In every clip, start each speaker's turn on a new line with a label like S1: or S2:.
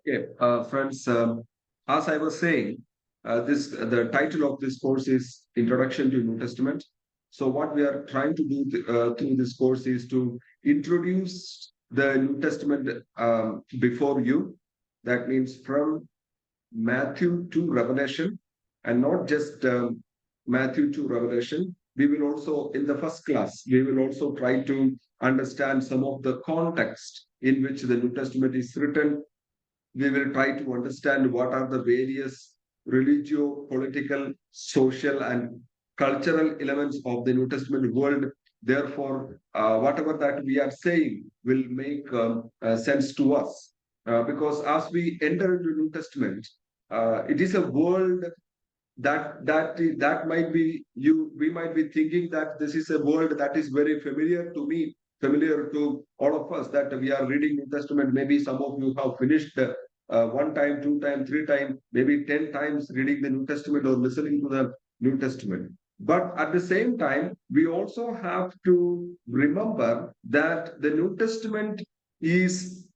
S1: Okay, friends, as I was saying, the title of this course is Introduction to New Testament. So, what we are trying to do through this course is to introduce the New Testament before you. That means from Matthew to Revelation, and not just Matthew to Revelation. We will also, in the first class, we will also try to understand some of the context in which the New Testament is written. We will try to understand what are the various religio, political, social, and cultural elements of the New Testament world. Therefore, whatever that we are saying will make sense to us. Because as we enter into New Testament, it is a world that might be you we might be thinking that this is a world that is very familiar to me, familiar to all of us, that we are reading New Testament. Maybe some of you have finished one time, two time, three time, maybe 10 times reading the New Testament or listening to the New Testament. But at the same time, we also have to remember that the New Testament is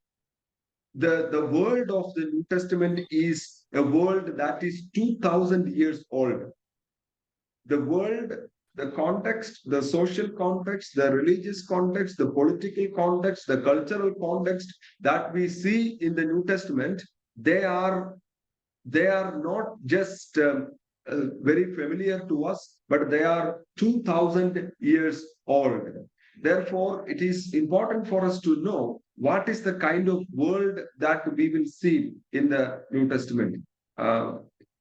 S1: the world of the New Testament is a world that is 2000 years old. The world, the context, the social context, the religious context, the political context, the cultural context that we see in the New Testament, they are they are not just very familiar to us, but they are 2000 years old. Therefore, it is important for us to know what is the kind of world that we will see in the New Testament. Uh,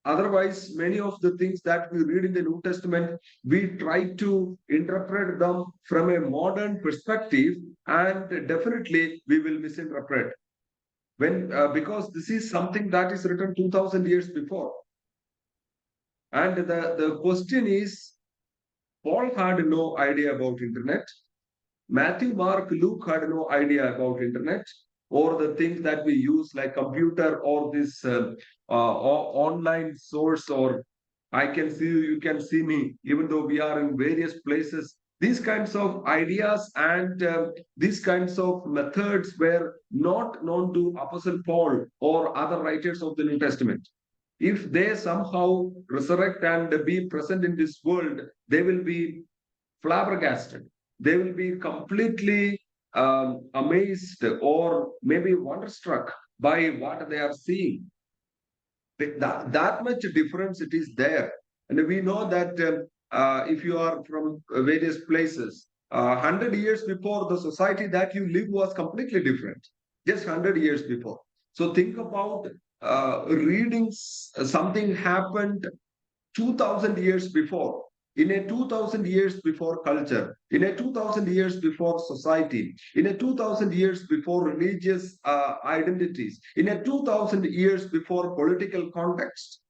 S1: Otherwise, many of the things that we read in the New Testament, we try to interpret them from a modern perspective, and definitely we will misinterpret when because this is something that is written 2000 years before. And the question is, Paul had no idea about internet. Matthew, Mark, Luke had no idea about internet or the things that we use like computer or this online source, or I can see you, you can see me, even though we are in various places. These kinds of ideas and these kinds of methods were not known to Apostle Paul or other writers of the New Testament. If they somehow resurrect and be present in this world, they will be flabbergasted. They will be completely amazed or maybe wonderstruck by what they are seeing. That much difference it is there. And we know that if you are from various places, 100 years before, the society that you live was completely different, just 100 years before. So think about reading something happened 2000 years before, in a 2000 years before culture, in a 2000 years before society, in a 2000 years before religious identities, in a 2000 years before political context.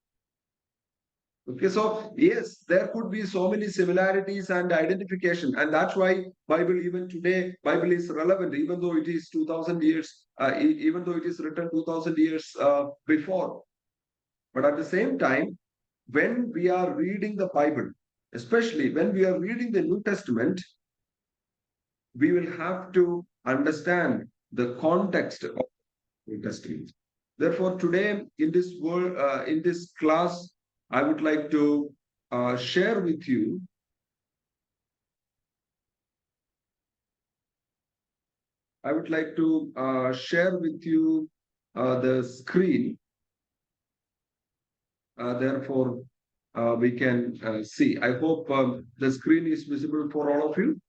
S1: Okay, so yes, there could be so many similarities and identification, and that's why Bible even today, Bible is relevant, even though it is 2000 years, even though it is written 2000 years before. But at the same time, when we are reading the Bible, especially when we are reading the New Testament, we will have to understand the context of the New Testament. Therefore, today in this world, in this class, I would like to share with you. I would like to share with you the screen. Therefore, we can see. I hope the screen is visible for all of you.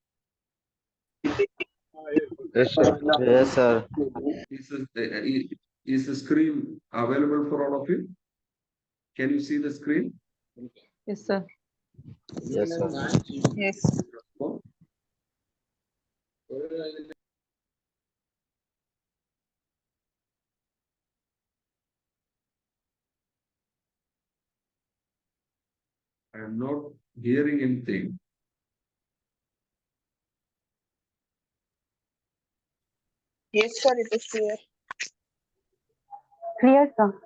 S2: Yes, sir.
S3: Yes, sir.
S1: Is the screen available for all of you? Can you see the screen?
S4: Yes, sir.
S3: Yes, sir.
S4: Yes.
S1: I am not hearing anything.
S4: Yes, sir, it is clear.
S5: Clear, sir.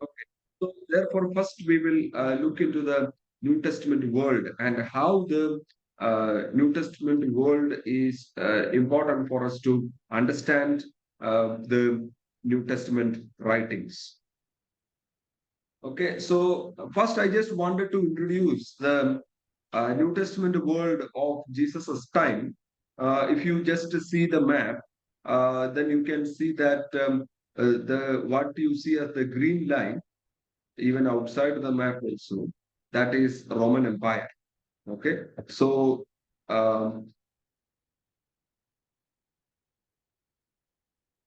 S1: Okay. So therefore, first we will look into the New Testament world and how the New Testament world is important for us to understand the New Testament writings. Okay, so first I just wanted to introduce the New Testament world of Jesus's time. If you just see the map, then you can see that the what you see as the green line, even outside the map also, that is Roman Empire. Okay, so um,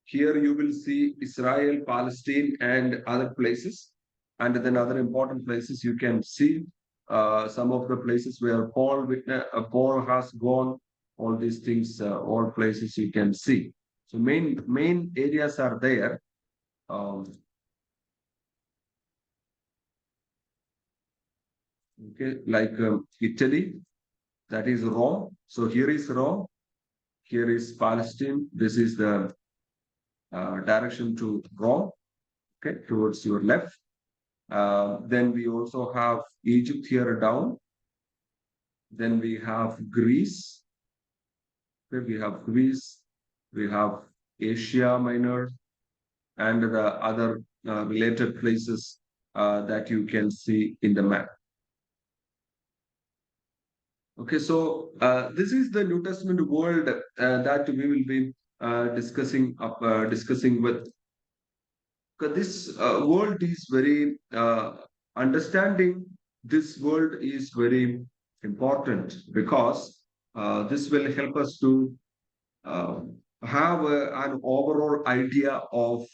S1: here you will see Israel, Palestine, and other places. And then other important places you can see some of the places where Paul has gone. All these things, all places you can see. So main areas are there. Um, okay, like Italy, that is Rome. So here is Rome. Here is Palestine. This is the direction to Rome. Okay, towards your left. Then we also have Egypt here down. Then we have Greece. Okay, we have Greece. We have Asia Minor and the other related places that you can see in the map. Okay, so this is the New Testament world that we will be discussing with. Because this world is very understanding this world is very important because this will help us to uh, have an overall idea of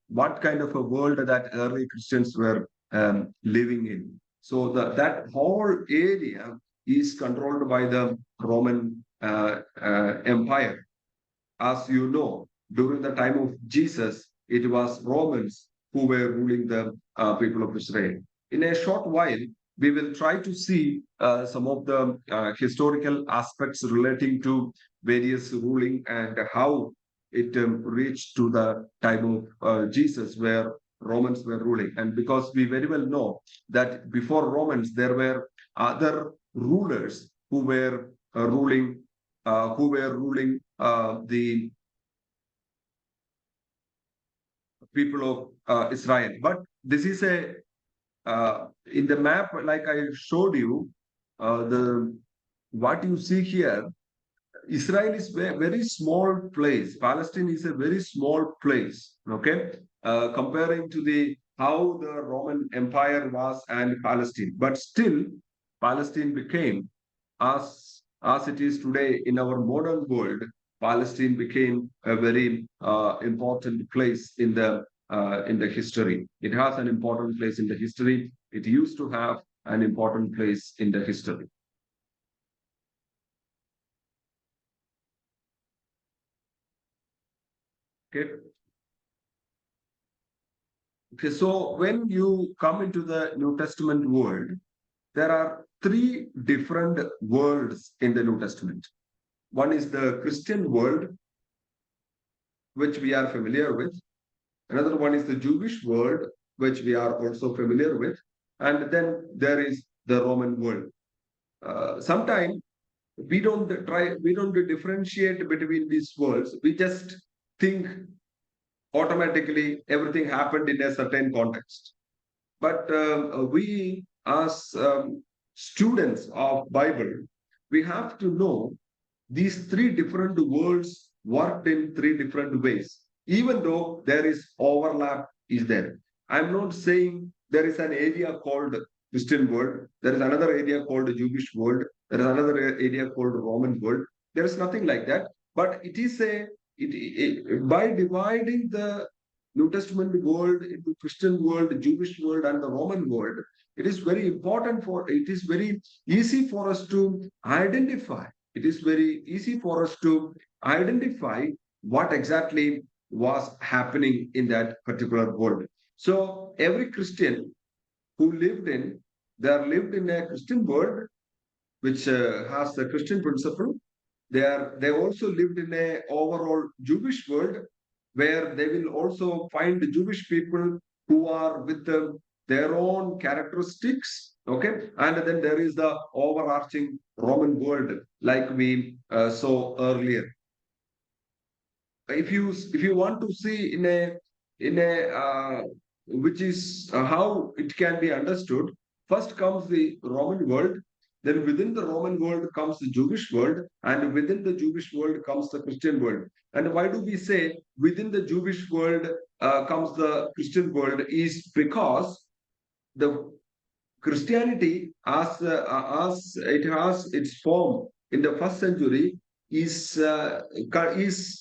S1: what kind of a world that early Christians were living in. So that whole area is controlled by the Roman Empire. As you know, during the time of Jesus, it was Romans who were ruling the people of Israel. In a short while, we will try to see some of the historical aspects relating to various ruling and how it reached to the time of Jesus, where Romans were ruling. And because we very well know that before Romans, there were other rulers who were ruling the people of Israel. But this is a in the map, like I showed you, the what you see here. Israel is a very small place. Palestine is a very small place. Okay, comparing to the how the Roman Empire was and Palestine, but still Palestine became as it is today in our modern world. Palestine became a very important place in the history. It has an important place in the history. It used to have an important place in the history. Okay. Okay. So when you come into the New Testament world, there are three different worlds in the New Testament. One is the Christian world, which we are familiar with. Another one is the Jewish world, which we are also familiar with. And then there is the Roman world. Sometimes we don't differentiate between these worlds. We just think automatically everything happened in a certain context. But we, as students of Bible, we have to know these three different worlds worked in three different ways, even though there is overlap is there. I'm not saying there is an area called Christian world, there is another area called Jewish world, there is another area called Roman world. There is nothing like that, but it is by dividing the New Testament world into Christian world, Jewish world, and the Roman world, it is very important for it is very easy for us to identify. It is very easy for us to identify what exactly was happening in that particular world. So every Christian who lived in a Christian world which has the Christian principle. They also lived in a overall Jewish world where they will also find the Jewish people who are with their own characteristics. Okay, and then there is the overarching Roman world, like we saw earlier. If you want to see in a which is how it can be understood, first comes the Roman world, then within the Roman world comes the Jewish world, and within the Jewish world comes the Christian world. And why do we say within the Jewish world comes the Christian world? Is because the Christianity, as it has its form in the first century, is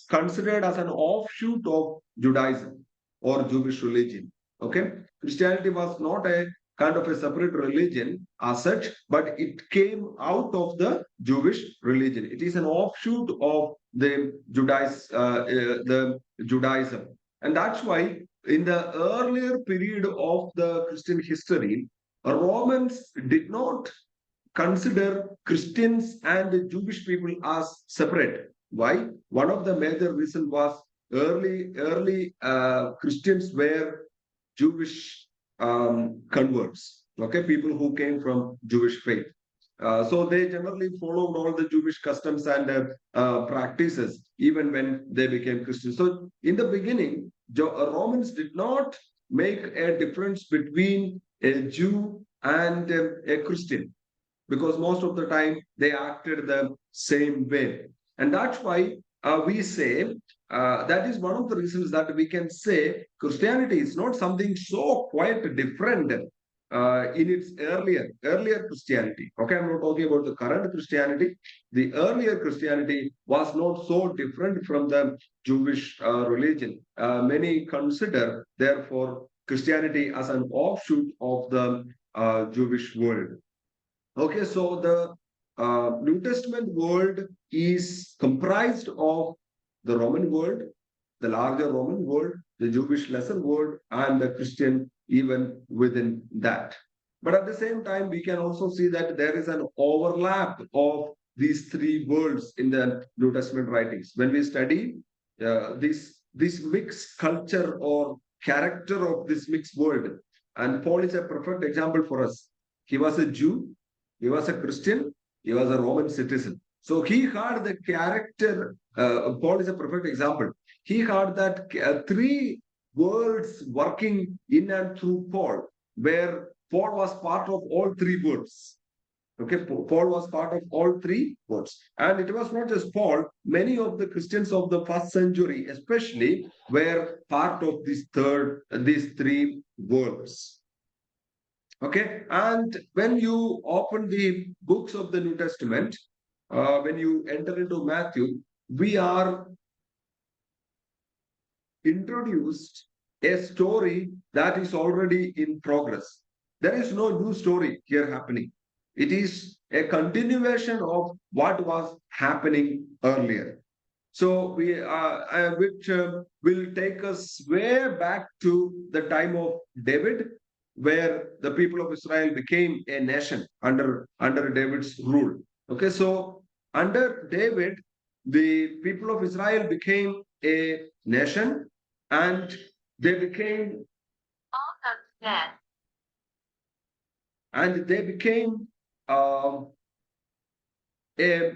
S1: considered as an offshoot of Judaism or Jewish religion. Okay, Christianity was not a kind of a separate religion as such, but it came out of the Jewish religion. It is an offshoot of the Judaism, and that's why in the earlier period of the Christian history, Romans did not consider Christians and the Jewish people as separate. Why? One of the major reasons was early Christians were Jewish converts. Okay, people who came from Jewish faith. So they generally followed all the Jewish customs and practices, even when they became Christians. So in the beginning, Romans did not make a difference between a Jew and a Christian, because most of the time they acted the same way. And that's why we say that is one of the reasons that we can say Christianity is not something so quite different in its earlier Christianity. Okay, I'm not talking about the current Christianity. The earlier Christianity was not so different from the Jewish religion. Many consider, therefore, Christianity as an offshoot of the Jewish world. Okay, so the New Testament world is comprised of the Roman world, the larger Roman world, the Jewish lesser world, and the Christian even within that. But at the same time, we can also see that there is an overlap of these three worlds in the New Testament writings. When we study this mixed culture or character of this mixed world, and Paul is a perfect example for us. He was a Jew, he was a Christian, he was a Roman citizen. So he had the character. Paul is a perfect example. He had that three worlds working in and through Paul, where Paul was part of all three worlds. Okay, Paul was part of all three worlds. And it was not just Paul, many of the Christians of the first century, especially, were part of these three worlds. Okay, and when you open the books of the New Testament, when you enter into Matthew, we are introduced a story that is already in progress. There is no new story here happening. It is a continuation of what was happening earlier. So which will take us way back to the time of David, where the people of Israel became a nation under David's rule. Okay, so under David, the people of Israel became a nation, and they became and they became um, a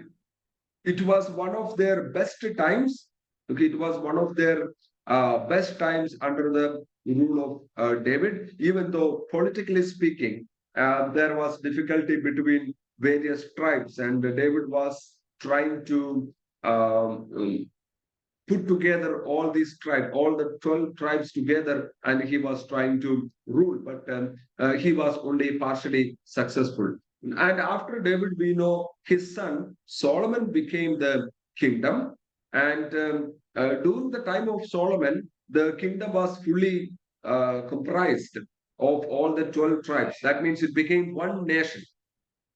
S1: it was one of their best times. Okay, it was one of their best times under the rule of David, even though politically speaking, there was difficulty between various tribes, and David was trying to put together all these tribes, all the 12 tribes together, and he was trying to rule, but he was only partially successful. And after David, we know his son Solomon became the kingdom. And during the time of Solomon, the kingdom was fully comprised of all the 12 tribes. That means it became one nation,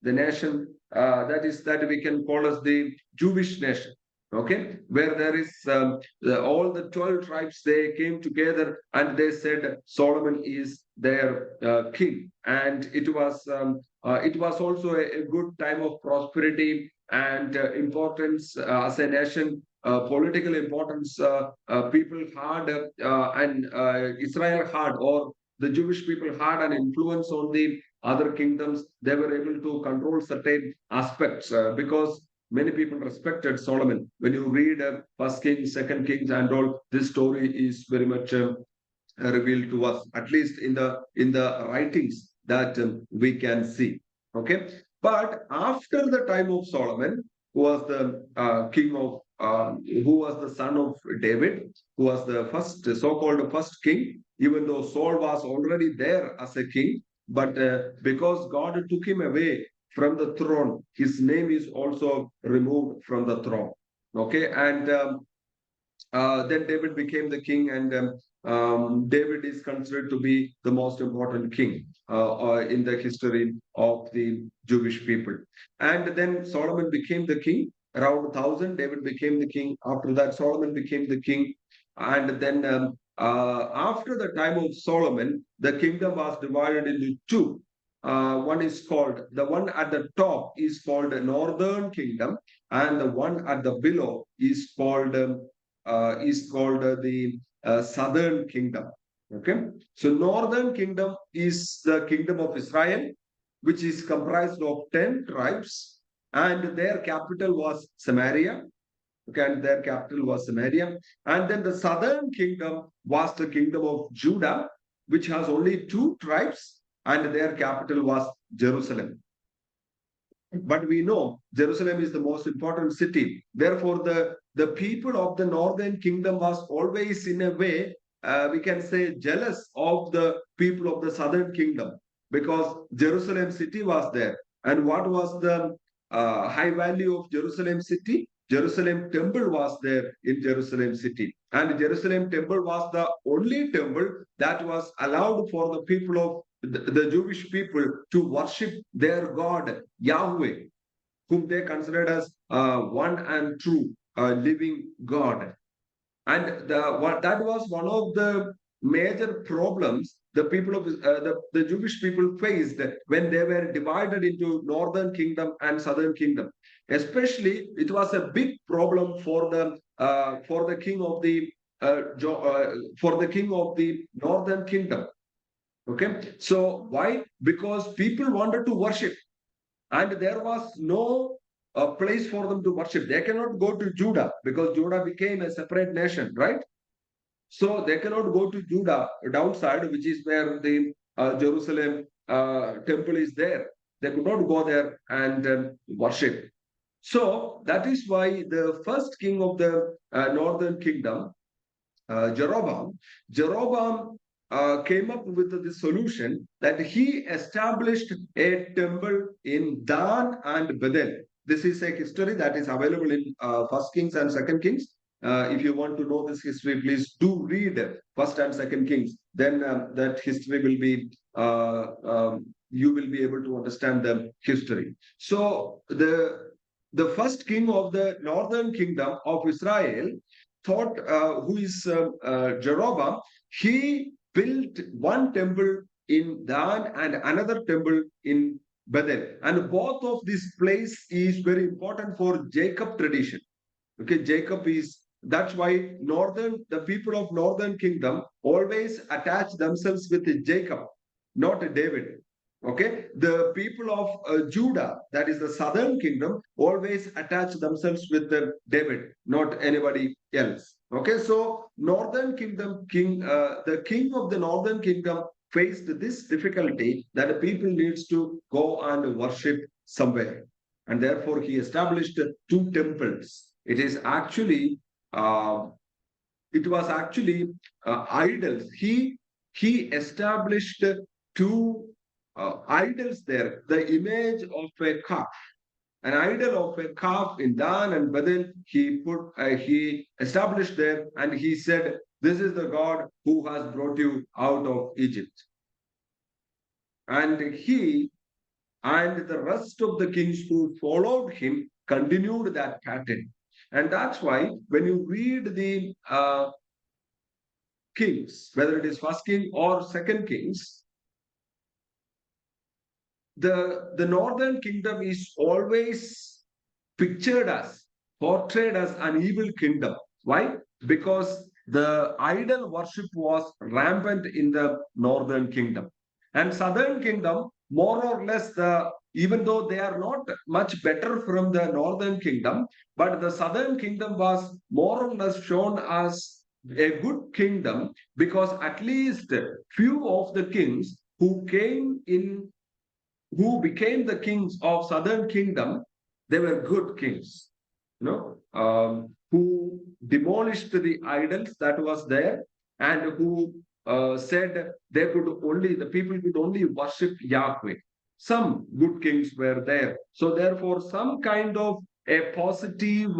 S1: the nation that we can call as the Jewish nation. Okay, where there is all the 12 tribes, they came together and they said Solomon is their king, and it was also a good time of prosperity and importance as a nation. Political importance people had and Israel had, or the Jewish people had an influence on the other kingdoms, they were able to control certain aspects because many people respected Solomon. When you read First Kings, Second Kings, and all, this story is very much revealed to us, at least in the writings that we can see. Okay, but after the time of Solomon, who was the king of, who was the son of David, who was the first so-called first king, even though Saul was already there as a king, but because God took him away from the throne, his name is also removed from the throne. Okay, and then David became the king, and David is considered to be the most important king in the history of the Jewish people. And then Solomon became the king. Around 1000, David became the king. After that, Solomon became the king. And then after the time of Solomon, the kingdom was divided into two. One is called, the one at the top is called the Northern Kingdom, and the one at the below is called the Southern Kingdom. Okay, so Northern Kingdom is the kingdom of Israel, which is comprised of 10 tribes, and their capital was Samaria. Okay, and their capital was Samaria. And then the Southern Kingdom was the kingdom of Judah, which has only 2 tribes, and their capital was Jerusalem. But we know Jerusalem is the most important city. Therefore, the people of the northern kingdom was always, in a way, we can say, jealous of the people of the southern kingdom, because Jerusalem city was there. And what was the high value of Jerusalem city? Jerusalem temple was there in Jerusalem city. And Jerusalem temple was the only temple that was allowed for the people of the Jewish people to worship their God, Yahweh, whom they considered as one and true living God. And that was one of the major problems the people of the Jewish people faced when they were divided into northern kingdom and southern kingdom. Especially, it was a big problem for the king of the northern kingdom. Okay, so why? Because people wanted to worship, and there was no place for them to worship. They cannot go to Judah because Judah became a separate nation, right? So they cannot go to Judah downside, which is where the Jerusalem temple is there. They could not go there and worship. So that is why the first king of the northern kingdom, Jeroboam came up with the solution that he established a temple in Dan and Bethel. This is a history that is available in First Kings and Second Kings. If you want to know this history, please do read First and Second Kings. Then that history will be you will be able to understand the history. So the first king of the northern kingdom of Israel thought, who is Jeroboam, he built one temple in Dan and another temple in Bethel. And both of this place is very important for Jacob tradition. Okay, Jacob is, that's why the people of northern kingdom always attach themselves with Jacob, not David. Okay, the people of Judah, that is the southern kingdom, always attach themselves with David, not anybody else. Okay, so northern kingdom king, the king of the northern kingdom faced this difficulty that the people needs to go and worship somewhere, and therefore he established 2 temples. It was actually idols. He established 2 idols there. The image of a calf, an idol of a calf in Dan and Bethel, he established there, and he said, "This is the God who has brought you out of Egypt." And he and the rest of the kings who followed him continued that pattern. And that's why when you read the kings, whether it is first king or second kings, the northern kingdom is always portrayed as an evil kingdom. Why? Because the idol worship was rampant in the northern kingdom. And southern kingdom more or less even though they are not much better from the northern kingdom, but the southern kingdom was more or less shown as a good kingdom, because at least few of the kings who came in, who became the kings of southern kingdom, they were good kings, who demolished the idols that was there, and who said they could only, the people could only worship Yahweh. Some good kings were there. So therefore, some kind of a positive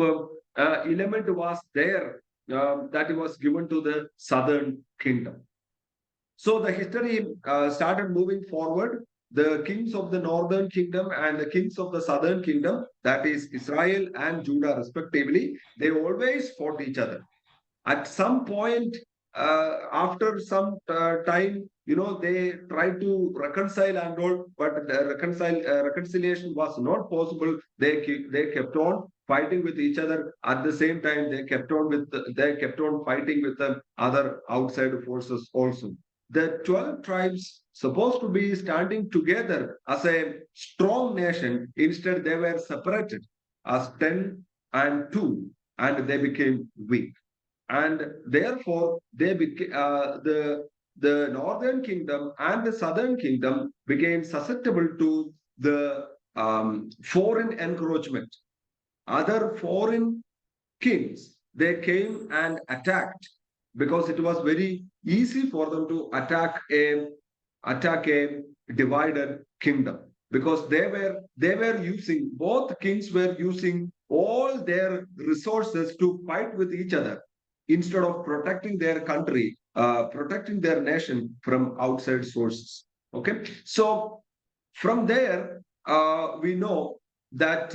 S1: element was there, that was given to the southern kingdom. So the history started moving forward. The kings of the northern kingdom and the kings of the southern kingdom, that is Israel and Judah respectively, they always fought each other. At some point, after some time, they tried to reconcile and all, but the reconciliation was not possible. They kept on fighting with each other. At the same time, they kept on fighting with the other outside forces also. The 12 tribes supposed to be standing together as a strong nation. Instead, they were separated as 10 and 2, and they became weak. And therefore, the northern kingdom and the southern kingdom became susceptible to the foreign encroachment. Other foreign kings, they came and attacked, because it was very easy for them to attack a divided kingdom, because they were using, both kings were using all their resources to fight with each other, instead of protecting their country, protecting their nation from outside sources. Okay, so from there, we know that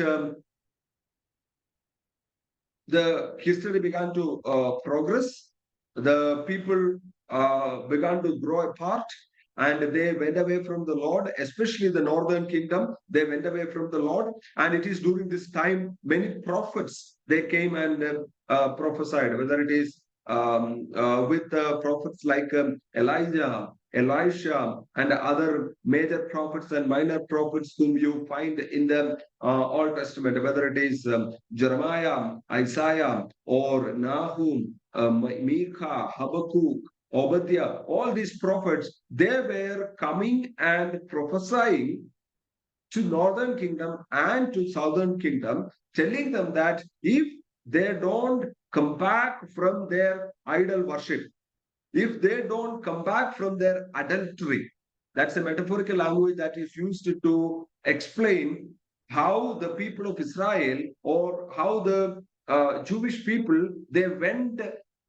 S1: the history began to progress. The people began to grow apart, and they went away from the Lord, especially the northern kingdom. They went away from the Lord, and it is during this time many prophets, they came and prophesied, whether it is with prophets like Elijah, Elisha, and other major prophets and minor prophets whom you find in the Old Testament, whether it is Jeremiah, Isaiah, or Nahum, Micah, Habakkuk, Obadiah, all these prophets, they were coming and prophesying to northern kingdom and to southern kingdom, telling them that if they don't come back from their idol worship, if they don't come back from their adultery, that's a metaphorical language that is used to explain how the people of Israel, or how the Jewish people, they went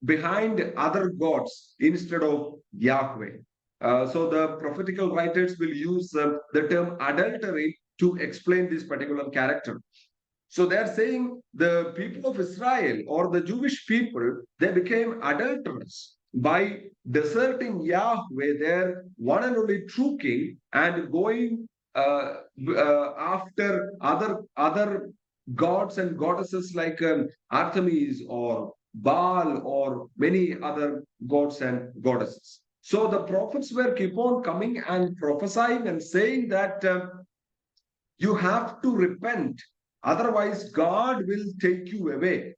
S1: behind other gods instead of Yahweh. So the prophetical writers will use the term adultery to explain this particular character. So they're saying the people of Israel, or the Jewish people, they became adulterers by deserting Yahweh, their one and only true king, and going after other gods and goddesses like Artemis or Baal, or many other gods and goddesses. So the prophets were keep on coming and prophesying and saying that you have to repent, otherwise God will take you away.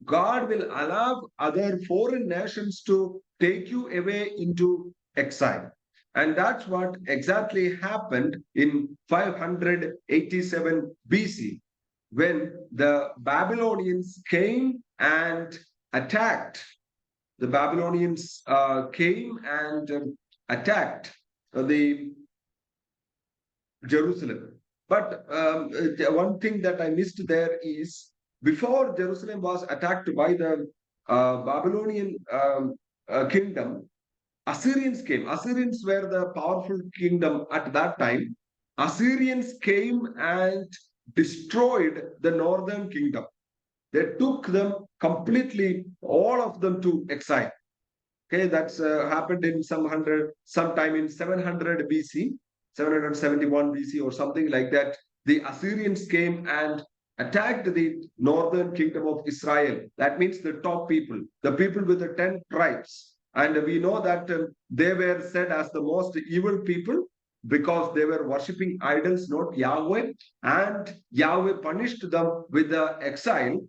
S1: God will allow other foreign nations to take you away into exile. And that's what exactly happened in 587 BC, when the Babylonians came and attacked. The Babylonians came and attacked the Jerusalem. But one thing that I missed there is, before Jerusalem was attacked by the Babylonian kingdom, Assyrians came. Assyrians were the powerful kingdom at that time. Assyrians came and destroyed the northern kingdom. They took them completely, all of them, to exile. Okay, that's happened in sometime in 700 BC, 771 BC, or something like that. The Assyrians came and attacked the northern kingdom of Israel. That means the top people, the people with the 10 tribes. And we know that they were said as the most evil people, because they were worshipping idols, not Yahweh, and Yahweh punished them with the exile,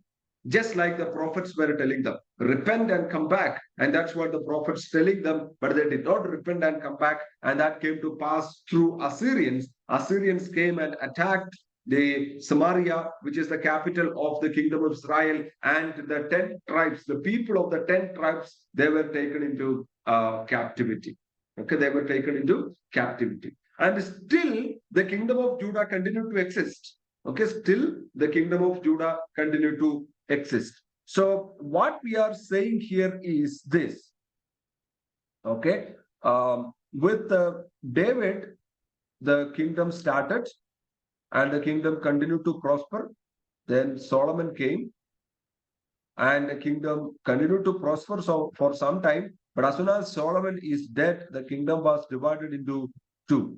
S1: just like the prophets were telling them, repent and come back. And that's what the prophets telling them, but they did not repent and come back. And that came to pass through Assyrians. Assyrians came and attacked the Samaria, which is the capital of the kingdom of Israel, and the 10 tribes, the people of the 10 tribes, they were taken into captivity. Okay, they were taken into captivity. And still the kingdom of Judah continued to exist. Okay, still the kingdom of Judah continued to exist. So what we are saying here is this. Okay, with David, the kingdom started and the kingdom continued to prosper. Then Solomon came and the kingdom continued to prosper for some time. But as soon as Solomon is dead, the kingdom was divided into two.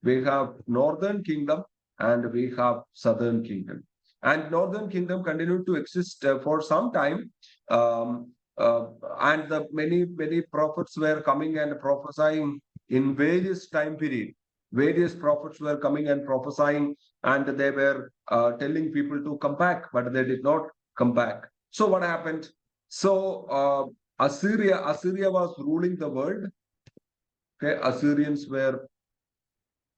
S1: We have northern kingdom and we have southern kingdom. And northern kingdom continued to exist for some time. And the many prophets were coming and prophesying in various time period. Various prophets were coming and prophesying, and they were telling people to come back, but they did not come back. So what happened? So Assyria was ruling the world. Okay, Assyrians were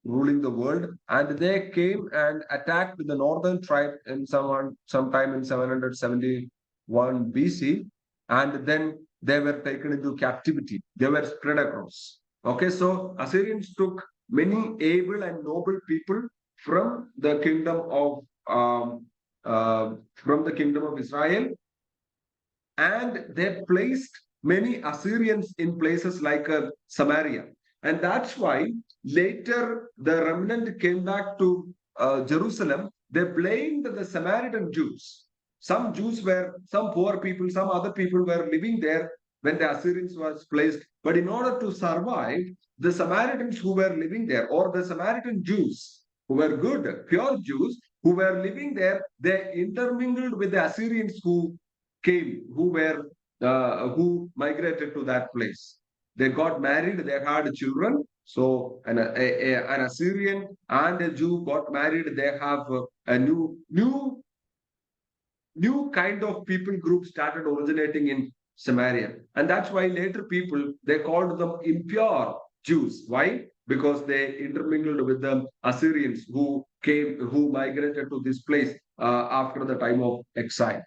S1: ruling the world, and they came and attacked the northern tribe in sometime in 771 BC, and then they were taken into captivity. They were spread across. Okay, so Assyrians took many able and noble people from the kingdom of Israel, and they placed many Assyrians in places like Samaria. And that's why later the remnant came back to Jerusalem. They blamed the Samaritan Jews. Some poor people, some other people were living there when the Assyrians was placed. But in order to survive, the Samaritans who were living there, or the Samaritan Jews who were good, pure Jews who were living there, they intermingled with the Assyrians who came, who migrated to that place. They got married, they had children. So an Assyrian and a Jew got married. They have a new kind of people group started originating in Samaria. And that's why later people, they called them impure Jews. Why? Because they intermingled with the Assyrians who migrated to this place after the time of exile.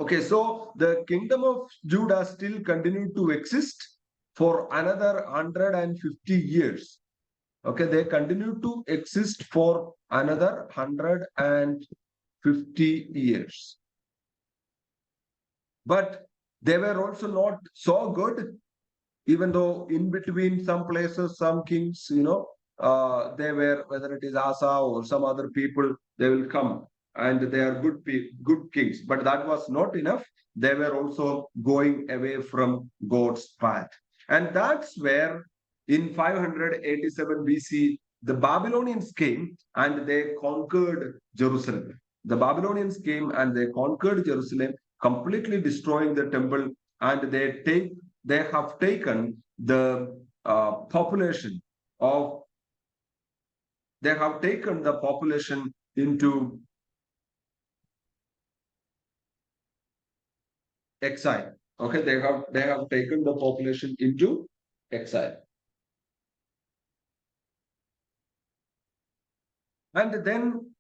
S1: Okay, so the kingdom of Judah still continued to exist for another 150 years. Okay, they continued to exist for another 150 years. But they were also not so good, even though in between some places, some kings, they were, whether it is Asa or some other people, they will come and they are good kings. But that was not enough. They were also going away from God's path. And that's where in 587 BC, the Babylonians came and they conquered Jerusalem. The Babylonians came and they conquered Jerusalem, completely destroying the temple, and they have taken the population into exile. Okay, they have taken the population into exile. And then,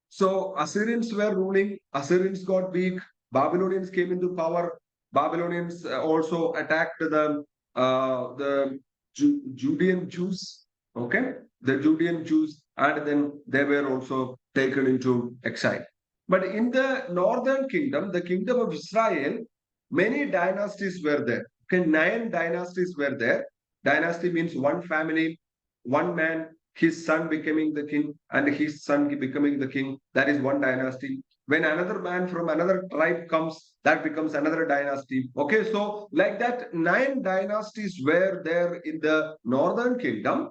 S1: so Assyrians were ruling, Assyrians got weak, Babylonians came into power. Babylonians also attacked the Judean Jews, okay, the Judean Jews, and then they were also taken into exile. But in the northern kingdom, the kingdom of Israel, many dynasties were there. Okay, 9 dynasties were there. Dynasty means one family, one man, his son becoming the king, and his son becoming the king. That is one dynasty. When another man from another tribe comes, that becomes another dynasty. Okay, so like that, 9 dynasties were there in the northern kingdom,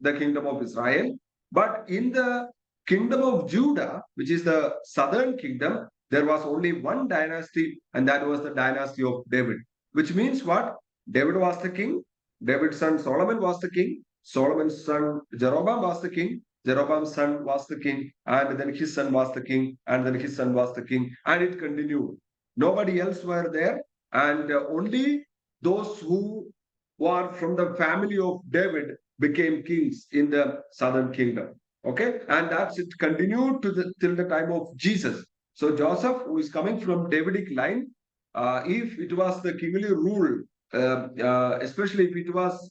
S1: the kingdom of Israel. But in the kingdom of Judah, which is the southern kingdom, there was only one dynasty, and that was the dynasty of David. Which means what? David was the king, David's son Solomon was the king. Solomon's son Jeroboam was the king. Jeroboam's son was the king, and then his son was the king, and then his son was the king, and it continued. Nobody else were there, and only those who were from the family of David became kings in the southern kingdom. Okay, and that's it continued to till the time of Jesus. So Joseph, who is coming from Davidic line, if it was the kingly rule, especially if it was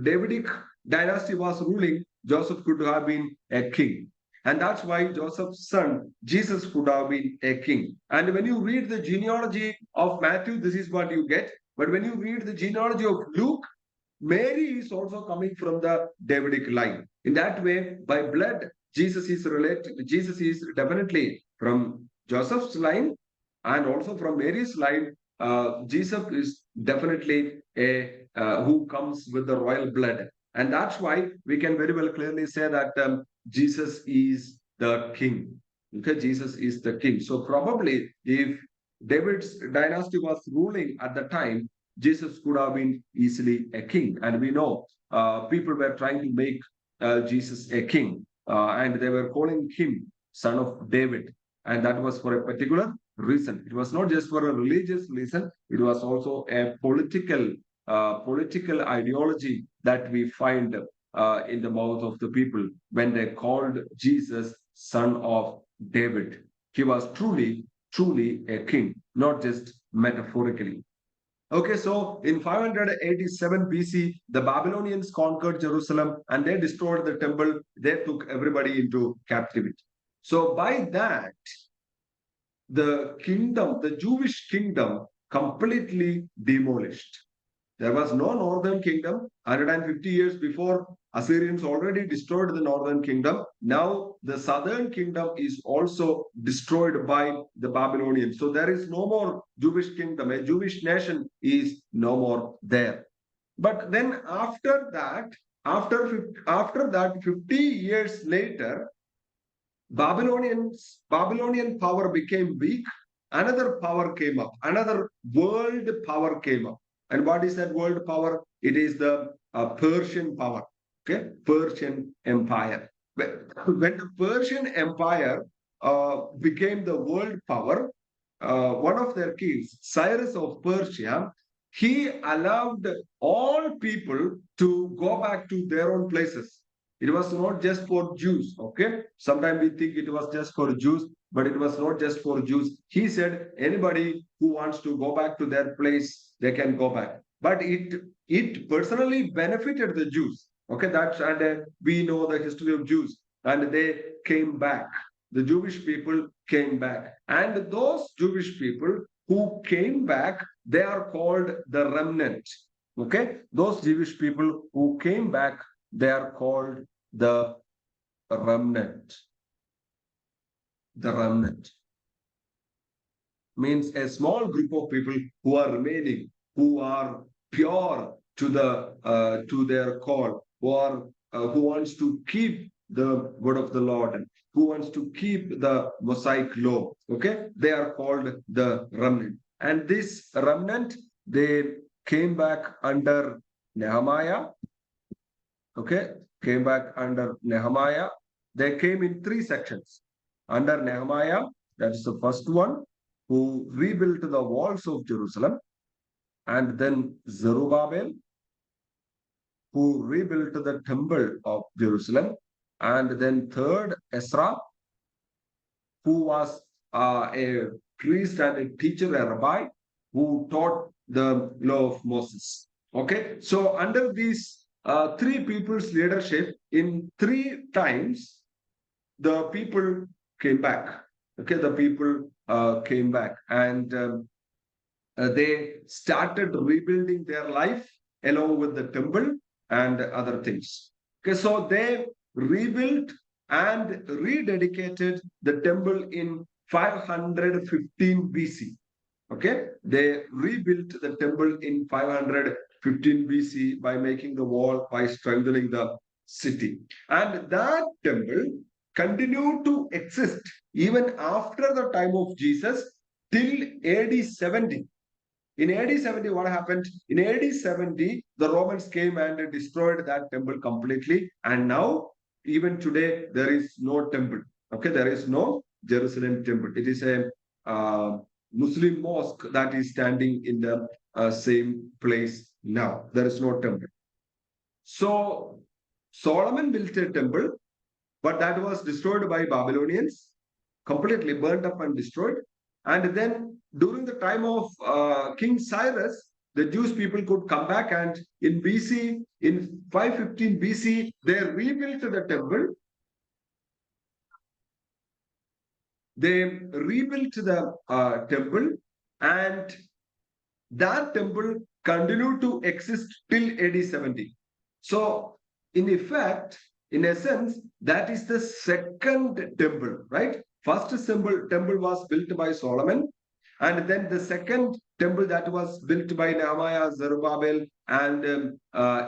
S1: Davidic dynasty was ruling, Joseph could have been a king. And that's why Joseph's son, Jesus, could have been a king. And when you read the genealogy of Matthew, this is what you get. But when you read the genealogy of Luke, Mary is also coming from the Davidic line. In that way, by blood, Jesus is related. Jesus is definitely from Joseph's line and also from Mary's line. Jesus is definitely a who comes with the royal blood, and that's why we can very well clearly say that Jesus is the king. Okay, Jesus is the king. So probably if David's dynasty was ruling at the time, Jesus could have been easily a king. And we know people were trying to make Jesus a king, and they were calling him son of David. And that was for a particular reason. It was not just for a religious reason, it was also a political ideology that we find in the mouth of the people when they called Jesus son of David. He was truly a king, not just metaphorically. Okay, so in 587 BC, the Babylonians conquered Jerusalem and they destroyed the temple. They took everybody into captivity. So by that, the kingdom, the Jewish kingdom, completely demolished. There was no northern kingdom. 150 years before, Assyrians already destroyed the northern kingdom. Now the southern kingdom is also destroyed by the Babylonians. So there is no more Jewish kingdom. A Jewish nation is no more there. But then after that, after that, 50 years later, Babylonian power became weak. Another power came up. Another world power came up. And what is that world power? It is the Persian power. Okay, Persian Empire. When the Persian Empire became the world power, one of their kings, Cyrus of Persia, he allowed all people to go back to their own places. It was not just for Jews, okay? Sometimes we think it was just for Jews, but it was not just for Jews. He said anybody who wants to go back to their place, they can go back. But it personally benefited the Jews. Okay, that's and we know the history of Jews, and they came back. The Jewish people came back, and those Jewish people who came back, they are called the remnant. Okay, those Jewish people who came back, they are called the remnant. The remnant means a small group of people who are remaining, who are pure to their call, who wants to keep the word of the Lord, who wants to keep the Mosaic law. Okay, they are called the remnant, and this remnant, they came back under Nehemiah. Okay, came back under Nehemiah. They came in 3 sections. Under Nehemiah, that is the first one, who rebuilt the walls of Jerusalem, and then Zerubbabel, who rebuilt the temple of Jerusalem, and then third, Ezra, who was a priest and a teacher, a rabbi, who taught the law of Moses. Okay, so under these 3 people's leadership, in 3 times, the people came back. Okay, the people came back, and they started rebuilding their life along with the temple and other things. Okay, so they rebuilt and rededicated the temple in 515 BC. Okay, they rebuilt the temple in 515 BC by making the wall, by strengthening the city. And that temple continued to exist even after the time of Jesus till AD 70. In AD 70, what happened? In AD 70, the Romans came and destroyed that temple completely. And now, even today, there is no temple. Okay, there is no Jerusalem temple. It is a Muslim mosque that is standing in the same place now. There is no temple. So Solomon built a temple, but that was destroyed by Babylonians, completely burned up and destroyed. And then during the time of King Cyrus, the Jewish people could come back, and in BC, in 515 BC, they rebuilt the temple. They rebuilt the temple, and that temple continued to exist till AD 70. So, in effect, in essence, that is the second temple, right? First temple was built by Solomon, and then the second temple that was built by Nehemiah, Zerubbabel, and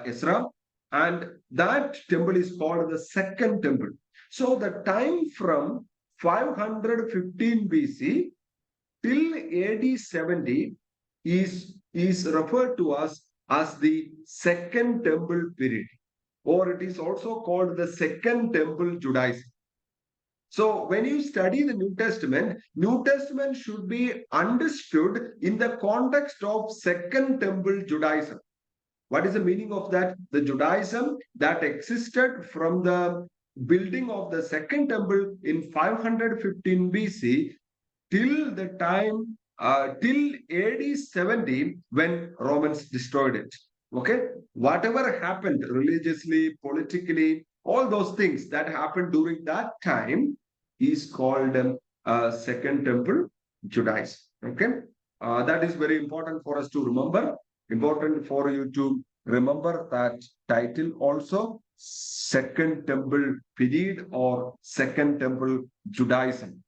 S1: Ezra, and that temple is called the second temple. So the time from 515 BC till AD 70 is referred to us as the second temple period, or it is also called the second temple Judaism. So when you study the New Testament should be understood in the context of second temple Judaism. What is the meaning of that? The Judaism that existed from the building of the second temple in 515 BC till the time till AD 70 when Romans destroyed it. Okay, whatever happened religiously, politically, all those things that happened during that time is called Second Temple Judaism. Okay, that is very important for us to remember. Important for you to remember that title also, Second Temple Period or Second Temple Judaism.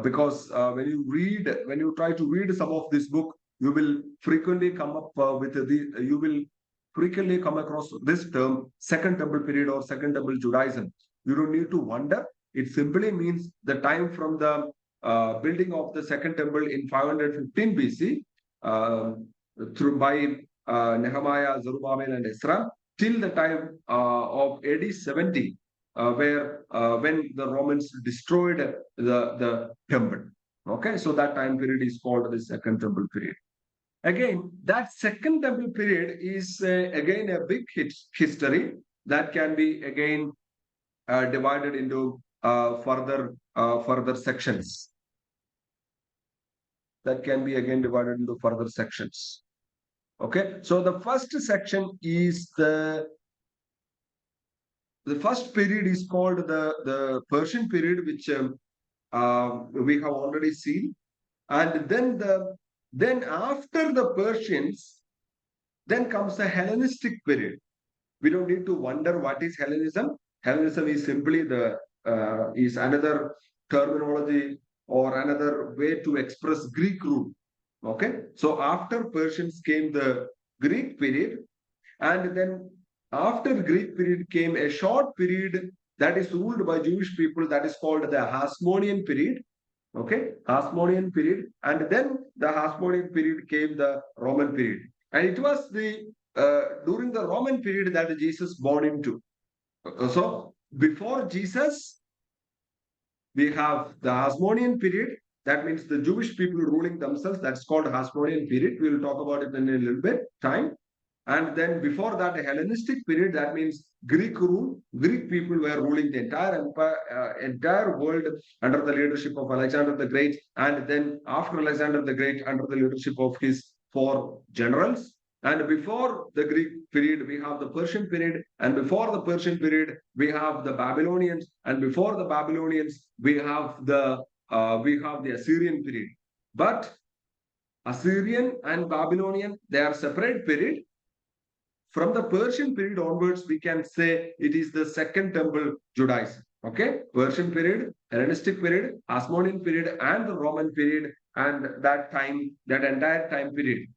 S1: Because when you try to read some of this book, you will frequently come up you will frequently come across this term, Second Temple Period or Second Temple Judaism. You don't need to wonder. It simply means the time from the building of the Second Temple in 515 BC through by Nehemiah, Zerubbabel, and Ezra till the time of AD 70, where when the Romans destroyed the temple. Okay, so that time period is called the Second Temple period. Again, that Second Temple period is again a big history that can be again divided into further sections. That can be again divided into further sections. Okay, so the first section is the first period is called the Persian period, which we have already seen, and then after the Persians, then comes the Hellenistic period. We don't need to wonder what is Hellenism. Hellenism is simply is another terminology or another way to express Greek rule. Okay, so after Persians came the Greek period, and then after Greek period came a short period that is ruled by Jewish people, that is called the Hasmonean period. Okay, Hasmonean period, and then the Hasmonean period came the Roman period, and it was the during the Roman period that Jesus born into. So before Jesus, we have the Hasmonean period. That means the Jewish people ruling themselves. That's called Hasmonean period. We will talk about it in a little bit time. And then before that, a Hellenistic period. That means Greek rule. Greek people were ruling the entire empire, entire world under the leadership of Alexander the Great. And then after Alexander the Great, under the leadership of his 4 generals. And before the Greek period, we have the Persian period. And before the Persian period, we have the Babylonians. And before the Babylonians, we have the Assyrian period. But Assyrian and Babylonian, they are separate period. From the Persian period onwards, we can say it is the Second Temple Judaism. Okay, Persian period, Hellenistic period, Hasmonean period, and the Roman period, and that entire time period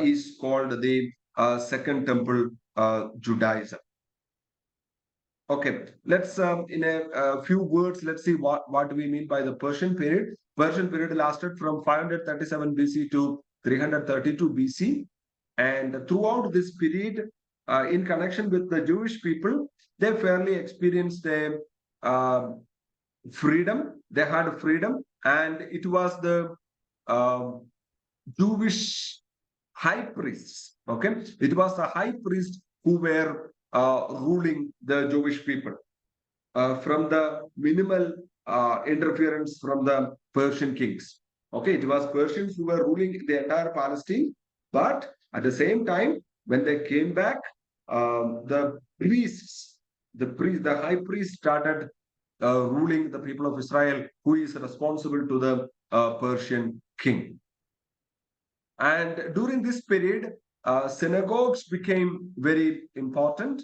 S1: is called the Second Temple Judaism. Okay, let's in a few words, let's see what we mean by the Persian period. Persian period lasted from 537 BC to 332 BC. And throughout this period, in connection with the Jewish people, they fairly experienced a freedom. They had freedom, and it was the Jewish high priests. Okay, it was the high priests who were ruling the Jewish people from the minimal interference from the Persian kings. Okay, it was Persians who were ruling the entire Palestine, but at the same time, when they came back, the priests, the high priest started ruling the people of Israel, who is responsible to the Persian king. And during this period, synagogues became very important.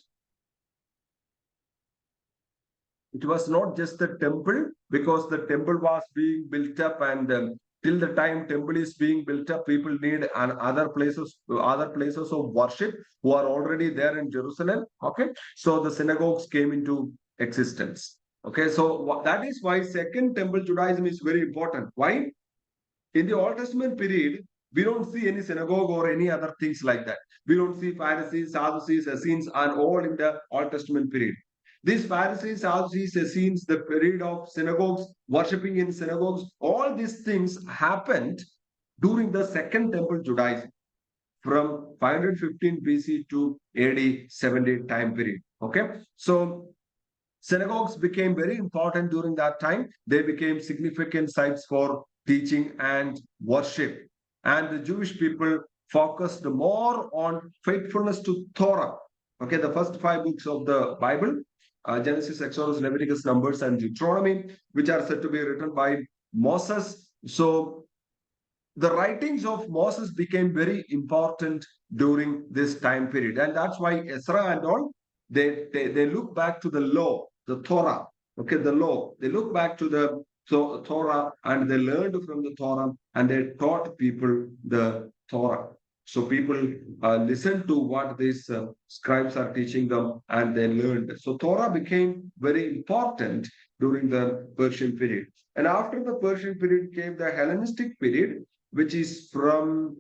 S1: It was not just the temple, because the temple was being built up, and till the time temple is being built up, people need other places of worship who are already there in Jerusalem. Okay, so the synagogues came into existence. Okay, so that is why Second Temple Judaism is very important. Why? In the Old Testament period, we don't see any synagogue or any other things like that. We don't see Pharisees, Sadducees, Essenes, and all in the Old Testament period. These Pharisees, Sadducees, Essenes, the period of synagogues, worshipping in synagogues, all these things happened during the Second Temple Judaism from 515 BC to AD 70 time period. Okay, so synagogues became very important during that time. They became significant sites for teaching and worship. And the Jewish people focused more on faithfulness to Torah. Okay, the first 5 books of the Bible, Genesis, Exodus, Leviticus, Numbers, and Deuteronomy, which are said to be written by Moses. So the writings of Moses became very important during this time period. And that's why Ezra and all, they look back to the law, the Torah. Okay, the law. They look back to the Torah, and they learned from the Torah, and they taught people the Torah. So people listened to what these scribes are teaching them, and they learned. So Torah became very important during the Persian period. And after the Persian period came the Hellenistic period, which is from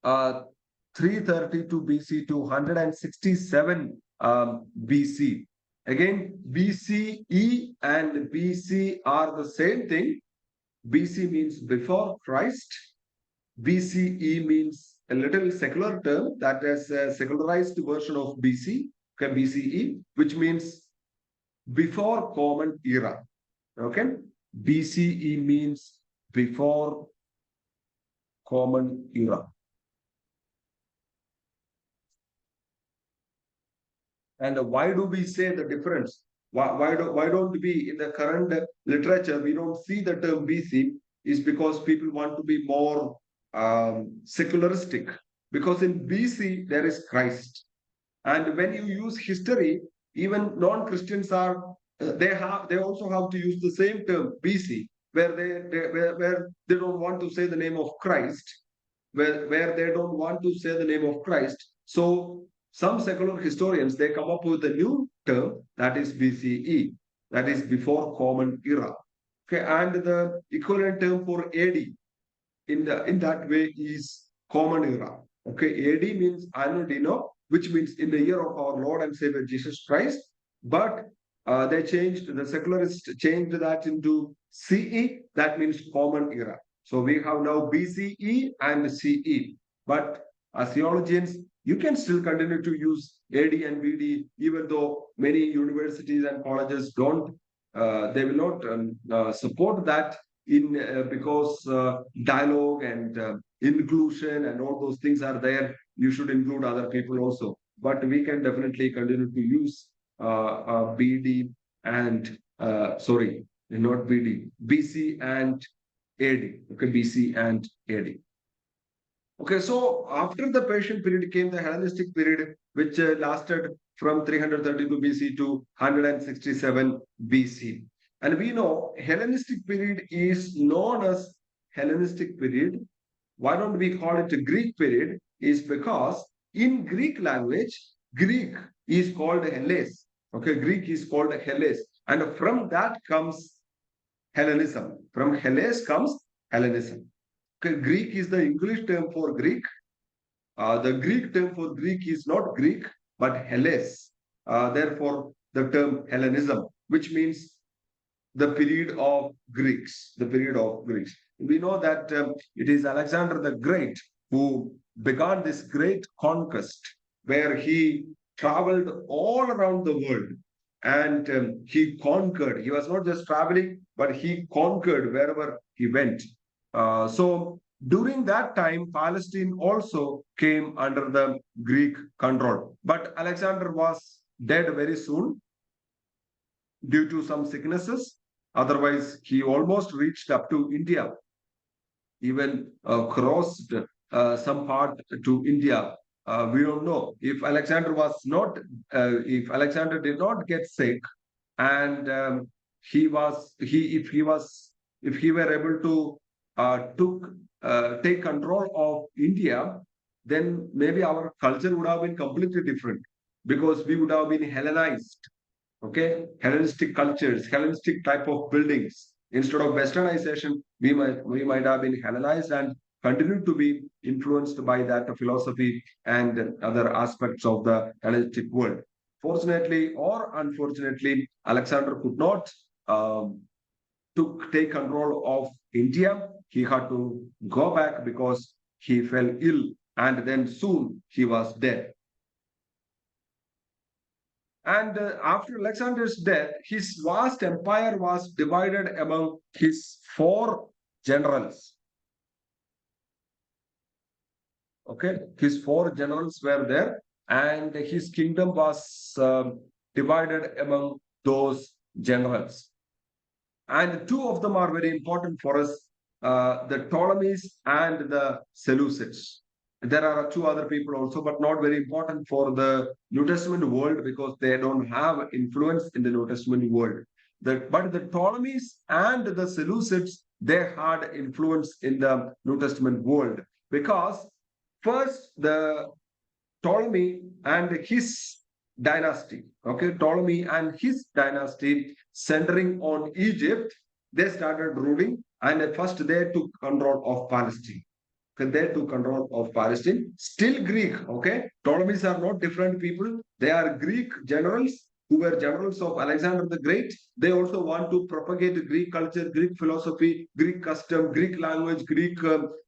S1: 332 BC to 167 BC. Again, BCE and BC are the same thing. BC means before Christ. BCE means a little secular term, that is a secularized version of BC, okay, BCE, which means before Common Era. Okay, BCE means before Common Era. And why do we say the difference? Why don't we, in the current literature, we don't see the term BC? Is because people want to be more secularistic. Because in BC there is Christ, and when you use history, even non-Christians are they also have to use the same term BC, where they don't want to say the name of Christ, where they don't want to say the name of Christ. So some secular historians, they come up with a new term, that is BCE, that is before Common Era. Okay, and the equivalent term for AD in that way is Common Era. Okay, AD means Anno Dino, which means in the year of our Lord and Savior Jesus Christ. But they changed, the secularists changed that into CE, that means Common Era. So we have now BCE and CE. But as theologians, you can still continue to use AD and BD, even though many universities and colleges don't, they will not support that in because dialogue and inclusion and all those things are there. You should include other people also. But we can definitely continue to use BD and sorry, not BD, BC and AD. Okay, BC and AD. Okay, so after the Persian period came the Hellenistic period, which lasted from 332 BC to 167 BC. And we know Hellenistic period is known as Hellenistic period. Why don't we call it a Greek period? Is because in Greek language, Greek is called Hellas. Okay, Greek is called Hellas. And from that comes Hellenism. From Hellas comes Hellenism. Okay, Greek is the English term for Greek. The Greek term for Greek is not Greek, but Hellas. Therefore, the term Hellenism, which means the period of Greeks, the period of Greeks. We know that it is Alexander the Great who began this great conquest where he traveled all around the world and he conquered. He was not just traveling, but he conquered wherever he went. So during that time, Palestine also came under the Greek control. But Alexander was dead very soon due to some sicknesses. Otherwise, he almost reached up to India, even crossed some part to India. We don't know if Alexander was not, if Alexander did not get sick, and if he were able to take control of India, then maybe our culture would have been completely different because we would have been Hellenized. Okay, Hellenistic cultures, Hellenistic type of buildings. Instead of Westernization, we might have been Hellenized and continue to be influenced by that philosophy and other aspects of the Hellenistic world. Fortunately or unfortunately, Alexander could not take control of India. He had to go back because he fell ill, and then soon he was dead. And after Alexander's death, his vast empire was divided among his four generals. Okay, his four generals were there, and his kingdom was divided among those generals. And two of them are very important for us, the Ptolemies and the Seleucids. There are two other people also, but not very important for the New Testament world because they don't have influence in the New Testament world. But the Ptolemies and the Seleucids, they had influence in the New Testament world because first the Ptolemy and his dynasty, okay, Ptolemy and his dynasty centering on Egypt, they started ruling and first they took control of Palestine. They took control of Palestine. Still Greek, okay? Ptolemies are not different people. They are Greek generals who were generals of Alexander the Great. They also want to propagate Greek culture, Greek philosophy, Greek custom, Greek language, Greek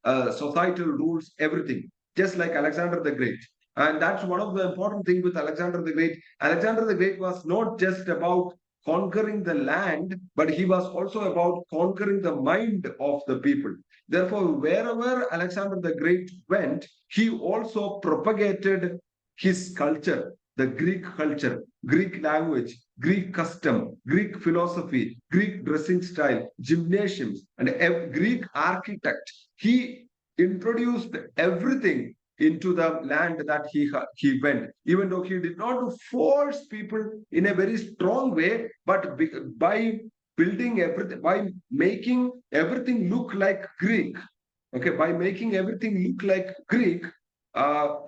S1: societal rules, everything, just like Alexander the Great. And that's one of the important things with Alexander the Great. Alexander the Great was not just about conquering the land, but he was also about conquering the mind of the people. Therefore, wherever Alexander the Great went, he also propagated his culture, the Greek culture, Greek language, Greek custom, Greek philosophy, Greek dressing style, gymnasiums, and a Greek architect. He introduced everything into the land that he went, even though he did not force people in a very strong way, but by building everything, by making everything look like Greek. Okay, by making everything look like Greek,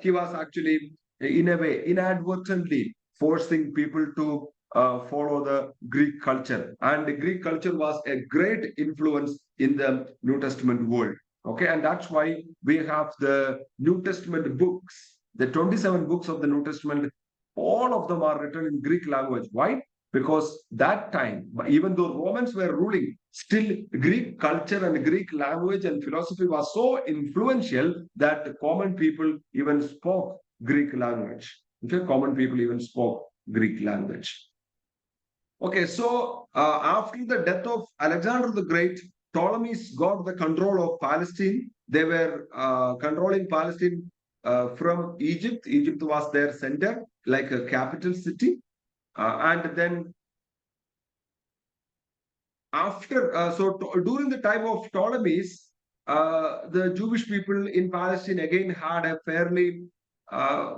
S1: he was actually, in a way, inadvertently forcing people to follow the Greek culture. And the Greek culture was a great influence in the New Testament world. Okay, and that's why we have the New Testament books, the 27 books of the New Testament, all of them are written in Greek language. Why? Because that time, even though Romans were ruling, still Greek culture and Greek language and philosophy was so influential that common people even spoke Greek language. Okay, common people even spoke Greek language. Okay, so after the death of Alexander the Great, Ptolemies got the control of Palestine. They were controlling Palestine from Egypt. Egypt was their center, like a capital city. And then after, during the time of Ptolemies, the Jewish people in Palestine again had a fairly a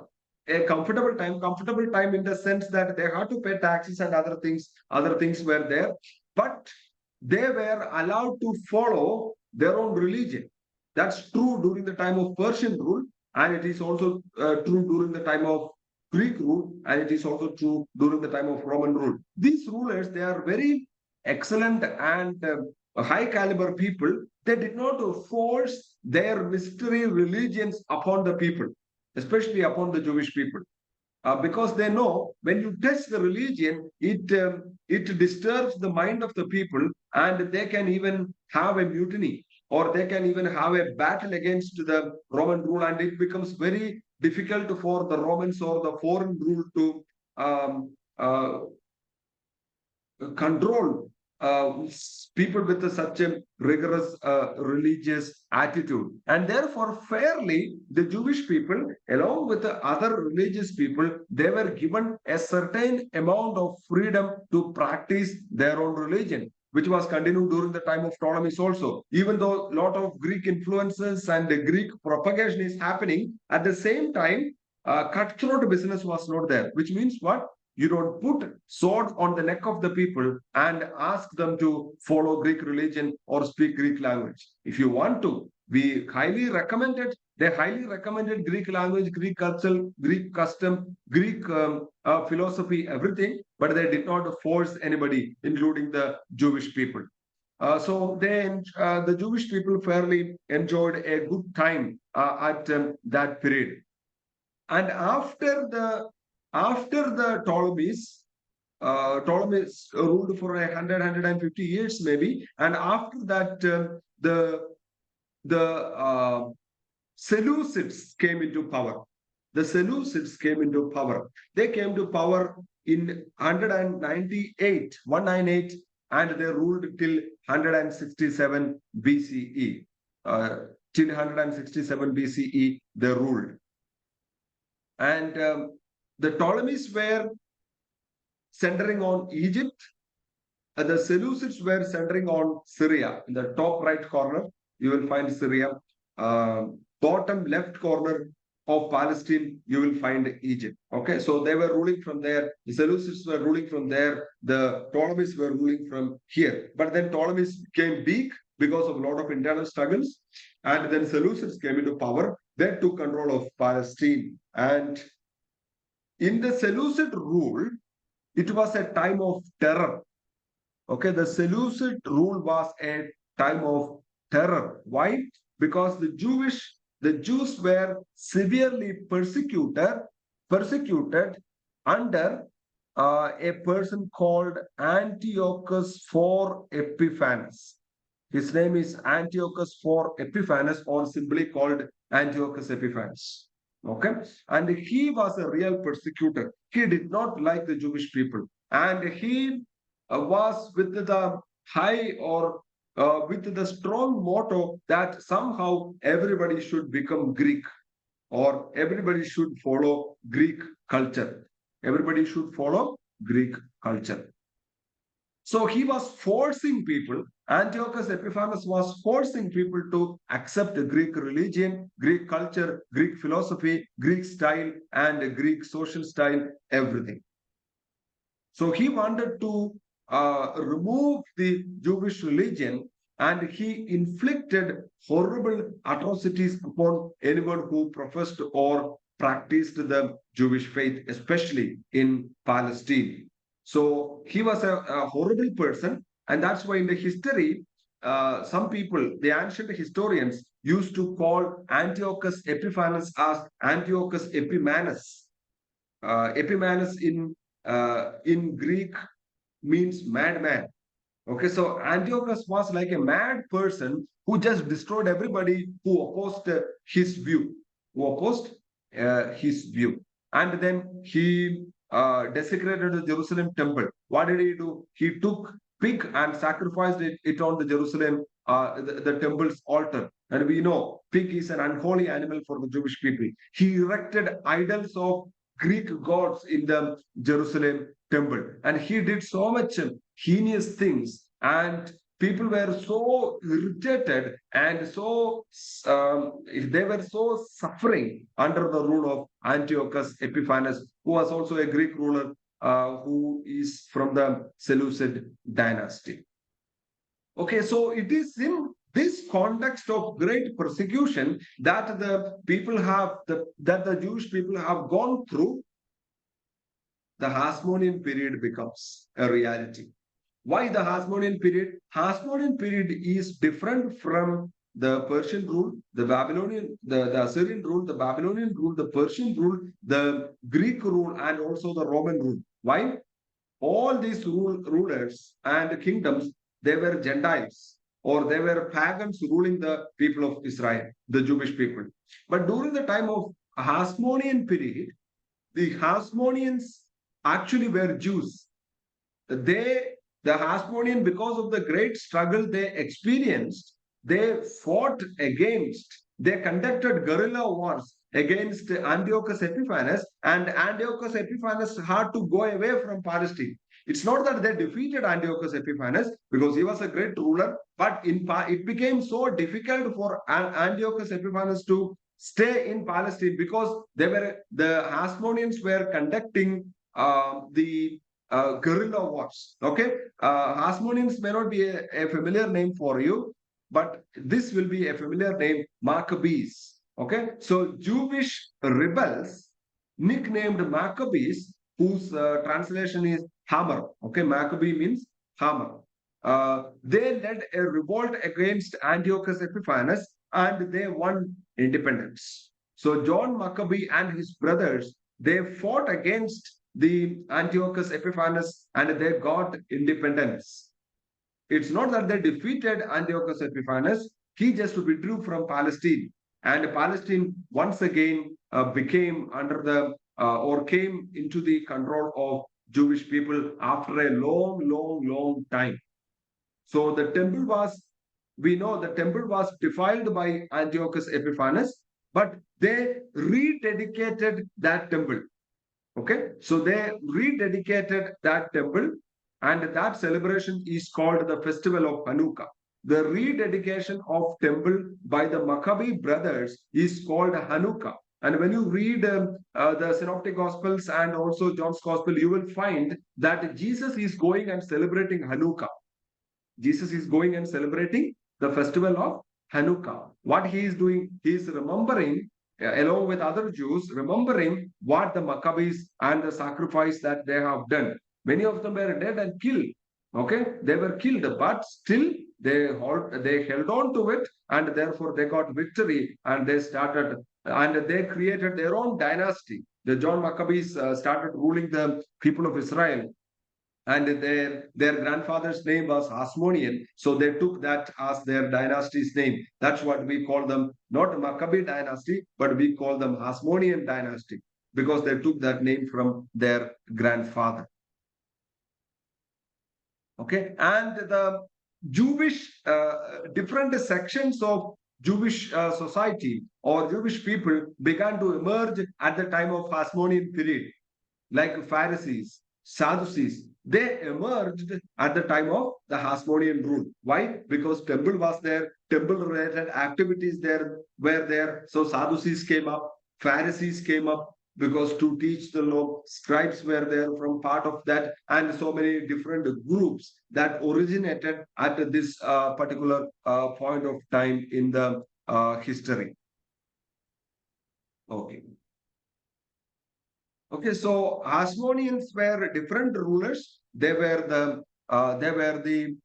S1: comfortable time in the sense that they had to pay taxes and other things were there, but they were allowed to follow their own religion. That's true during the time of Persian rule, and it is also true during the time of Greek rule, and it is also true during the time of Roman rule. These rulers, they are very excellent and high caliber people, they did not force their mystery religions upon the people, especially upon the Jewish people. Because they know when you touch the religion, it disturbs the mind of the people, and they can even have a mutiny, or they can even have a battle against the Roman rule, and it becomes very difficult for the Romans or the foreign rule to um, control people with such a rigorous religious attitude. And therefore, fairly, the Jewish people, along with the other religious people, they were given a certain amount of freedom to practice their own religion, which was continued during the time of Ptolemies also. Even though a lot of Greek influences and the Greek propagation is happening, at the same time, cutthroat business was not there, which means what? You don't put sword on the neck of the people and ask them to follow Greek religion or speak Greek language. If you want to, we highly recommend it. They highly recommended Greek language, Greek culture, Greek custom, Greek philosophy, everything, but they did not force anybody, including the Jewish people. So the Jewish people fairly enjoyed a good time at that period. And after the Ptolemies ruled for 150 years maybe, and after that the Seleucids came into power. The Seleucids came into power. They came to power in 198, and they ruled till 167 BCE. Till 167 BCE, they ruled. And the Ptolemies were centering on Egypt. The Seleucids were centering on Syria. In the top right corner, you will find Syria. Bottom left corner of Palestine, you will find Egypt. Okay, so they were ruling from there. The Seleucids were ruling from there. The Ptolemies were ruling from here. But then Ptolemies became weak because of a lot of internal struggles. And then Seleucids came into power. They took control of Palestine. And in the Seleucid rule, it was a time of terror. Okay, the Seleucid rule was a time of terror. Why? Because the Jews were severely persecuted under a person called Antiochus IV Epiphanes. His name is Antiochus IV Epiphanes, or simply called Antiochus Epiphanes. Okay, and he was a real persecutor. He did not like the Jewish people, and he was with the high or with the strong motto that somehow everybody should become Greek, or everybody should follow Greek culture. Everybody should follow Greek culture. So he was forcing people, Antiochus Epiphanes was forcing people to accept Greek religion, Greek culture, Greek philosophy, Greek style, and Greek social style, everything. So he wanted to remove the Jewish religion, and he inflicted horrible atrocities upon anyone who professed or practiced the Jewish faith, especially in Palestine. So he was a horrible person, and that's why in the history, some people, the ancient historians, used to call Antiochus Epiphanes as Antiochus Epimanes. Epimanes in Greek means madman. Okay, so Antiochus was like a mad person who just destroyed everybody who opposed his view, and then he desecrated the Jerusalem temple. What did he do? He took pig and sacrificed it on the Jerusalem, the temple's altar. And we know pig is an unholy animal for the Jewish people. He erected idols of Greek gods in the Jerusalem temple, and he did so much heinous things, and people were so irritated and so they were so suffering under the rule of Antiochus Epiphanes, who was also a Greek ruler who is from the Seleucid dynasty. Okay, so it is in this context of great persecution that the Jewish people have gone through, the Hasmonean period becomes a reality. Why the Hasmonean period? Hasmonean period is different from the Persian rule, the Babylonian, the Assyrian rule, the Babylonian rule, the Persian rule, the Greek rule, and also the Roman rule. Why? All these rulers and kingdoms, they were Gentiles or they were pagans ruling the people of Israel, the Jewish people. But during the time of Hasmonean period, the Hasmoneans actually were Jews. They, the Hasmonean, because of the great struggle they experienced, they fought against, they conducted guerrilla wars against Antiochus Epiphanes, and Antiochus Epiphanes had to go away from Palestine. It's not that they defeated Antiochus Epiphanes because he was a great ruler, but it became so difficult for Antiochus Epiphanes to stay in Palestine because the Hasmoneans were conducting the guerrilla wars. Okay, Hasmoneans may not be a familiar name for you, but this will be a familiar name, Maccabees. Okay, so Jewish rebels nicknamed Maccabees, whose translation is hammer. Okay, Maccabee means hammer. They led a revolt against Antiochus Epiphanes and they won independence. So John Maccabee and his brothers, they fought against the Antiochus Epiphanes and they got independence. It's not that they defeated Antiochus Epiphanes, he just withdrew from Palestine. And Palestine once again became under the or came into the control of Jewish people after a long time. So the temple was, we know the temple was defiled by Antiochus Epiphanes, but they rededicated that temple. Okay, so they rededicated that temple, and that celebration is called the Festival of Hanukkah. The rededication of temple by the Maccabee brothers is called Hanukkah. And when you read the Synoptic Gospels and also John's Gospel, you will find that Jesus is going and celebrating Hanukkah. Jesus is going and celebrating the festival of Hanukkah. What he is doing, he is remembering, along with other Jews, remembering what the Maccabees and the sacrifice that they have done. Many of them were dead and killed. Okay, they were killed, but still they held on to it, and therefore they got victory, and they started and they created their own dynasty. The John Maccabees started ruling the people of Israel, and their grandfather's name was Hasmonean, so they took that as their dynasty's name. That's what we call them, not Maccabee dynasty, but we call them Hasmonean dynasty because they took that name from their grandfather. Okay, and the Jewish different sections of Jewish society or Jewish people began to emerge at the time of Hasmonean period, like Pharisees, Sadducees. They emerged at the time of the Hasmonean rule. Why? Because temple was there, temple-related activities there were there. So Sadducees came up, Pharisees came up because to teach the law, scribes were there from part of that, and so many different groups that originated at this particular point of time in the history. Okay. Okay, so Hasmoneans were different rulers. They were the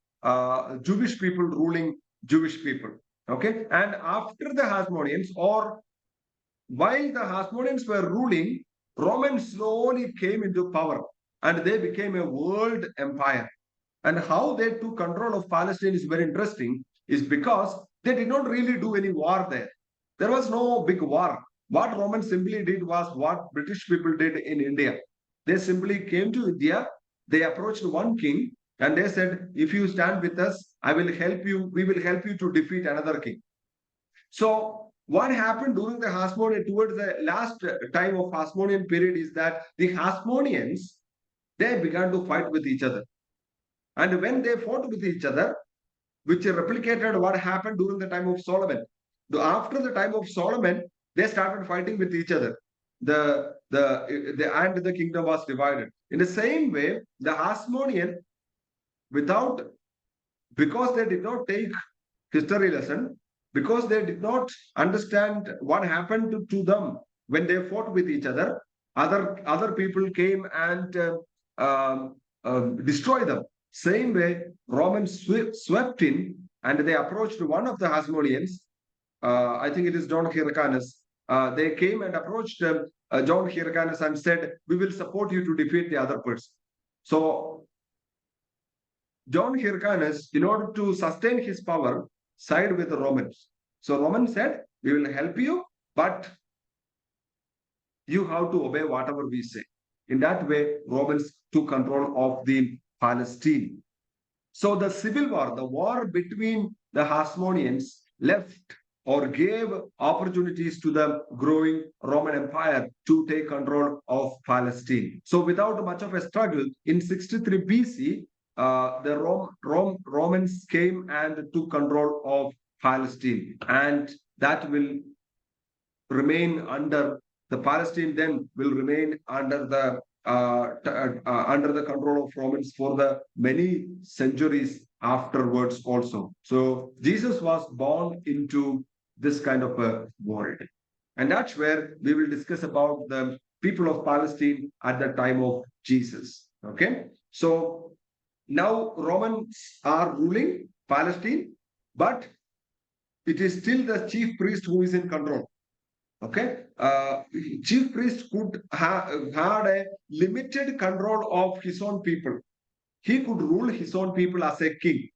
S1: Jewish people ruling Jewish people. Okay, and after the Hasmoneans, or while the Hasmoneans were ruling, Romans slowly came into power, and they became a world empire. And how they took control of Palestine is very interesting, is because they did not really do any war there. There was no big war. What Romans simply did was what British people did in India. They simply came to India, they approached one king, and they said, if you stand with us, I will help you, we will help you to defeat another king. So what happened during the Hasmonean, towards the last time of Hasmonean period, is that the Hasmoneans, they began to fight with each other. And when they fought with each other, which replicated what happened during the time of Solomon. After the time of Solomon, they started fighting with each other. And the kingdom was divided. In the same way, the Hasmonean, because they did not take history lesson, because they did not understand what happened to them when they fought with each other, other people came and destroyed them. Same way, Romans swept in and they approached one of the Hasmoneans. I think it is John Hyrcanus. They came and approached John Hyrcanus and said, "We will support you to defeat the other person." So John Hyrcanus, in order to sustain his power, sided with the Romans. So Romans said, "We will help you, but you have to obey whatever we say." In that way, Romans took control of the Palestine. So the civil war, the war between the Hasmoneans, left or gave opportunities to the growing Roman Empire to take control of Palestine. So without much of a struggle, in 63 BC, the Romans came and took control of Palestine, and that will remain under the Palestine. Then will remain under the control of Romans for the many centuries afterwards also. So Jesus was born into this kind of a world, and that's where we will discuss about the people of Palestine at the time of Jesus. Okay, so now Romans are ruling Palestine, but it is still the chief priest who is in control. Okay, chief priest could had a limited control of his own people. He could rule his own people as a king.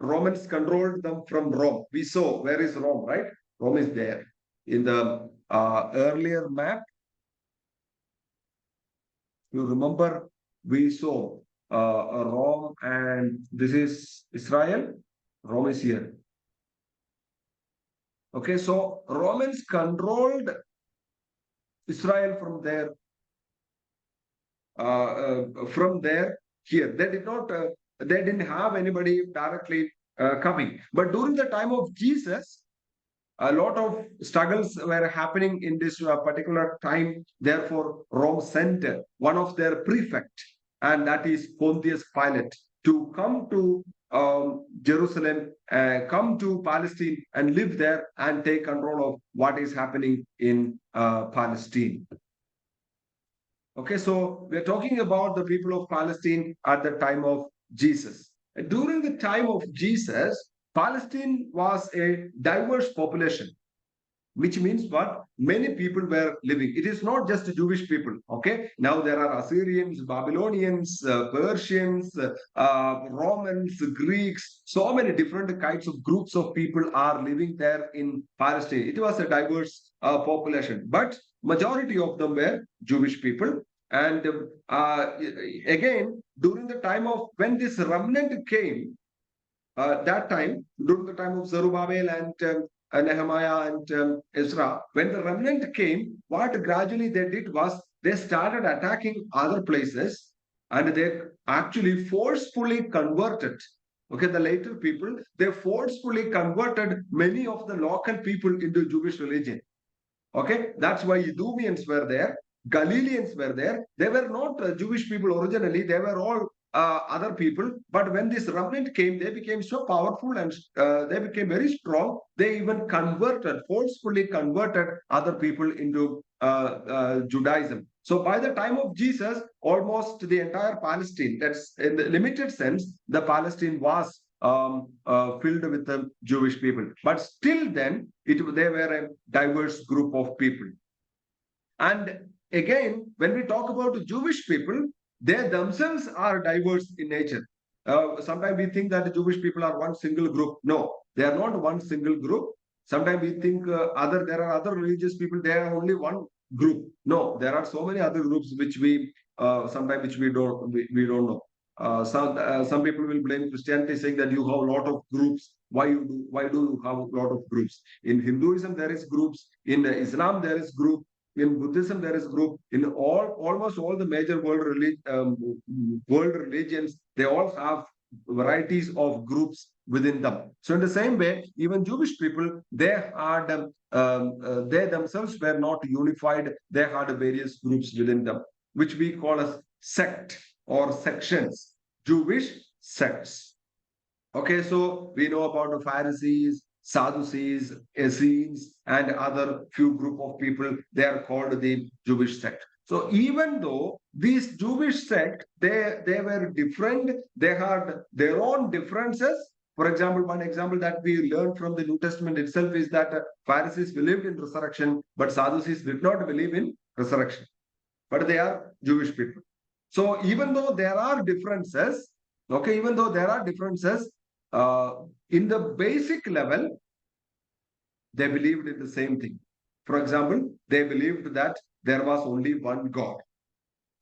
S1: Romans controlled them from Rome. We saw where is Rome, right? Rome is there in the earlier map. You remember we saw Rome, and this is Israel. Rome is here. Okay, so Romans controlled Israel from there here. They did not. They didn't have anybody directly coming. But during the time of Jesus, a lot of struggles were happening in this particular time. Therefore, Rome sent one of their prefect, and that is Pontius Pilate, to come to Jerusalem, come to Palestine and live there and take control of what is happening in Palestine. Okay, so we're talking about the people of Palestine at the time of Jesus. During the time of Jesus, Palestine was a diverse population, which means what? Many people were living. It is not just Jewish people. Okay, now there are Assyrians, Babylonians, Persians, Romans, Greeks. So many different kinds of groups of people are living there in Palestine. It was a diverse population, but majority of them were Jewish people. And again, during the time of when this remnant came, that time, during the time of Zerubbabel and Nehemiah and Ezra, when the remnant came, what gradually they did was they started attacking other places, and they actually forcefully converted. Okay, the later people, they forcefully converted many of the local people into Jewish religion. Okay, that's why Idumeans were there, Galileans were there. They were not Jewish people originally, they were all other people. But when this remnant came, they became so powerful and they became very strong. They even forcefully converted other people into Judaism. So by the time of Jesus, almost the entire Palestine, that's in the limited sense, the Palestine was filled with the Jewish people. But still then, they were a diverse group of people. And again, when we talk about the Jewish people, they themselves are diverse in nature. Sometimes we think that the Jewish people are one single group. No, they are not one single group. Sometimes we think there are other religious people, they are only one group. No, there are so many other groups which we sometimes we don't know. Some people will blame Christianity, saying that you have a lot of groups. Why do you have a lot of groups? In Hinduism there is groups. In Islam there is group. In Buddhism there is group. In almost all the major world religions, they all have varieties of groups within them. So in the same way, even Jewish people, they themselves were not unified. They had various groups within them, which we call as sect or sections, Jewish sects. Okay, so we know about the Pharisees, Sadducees, Essenes, and other few group of people. They are called the Jewish sect. So even though these Jewish sect, they were different. They had their own differences. For example, one example that we learned from the New Testament itself is that Pharisees believed in resurrection, but Sadducees did not believe in resurrection. But they are Jewish people. So even though there are differences, okay, even though there are differences, in the basic level, they believed in the same thing. For example, they believed that there was only one God.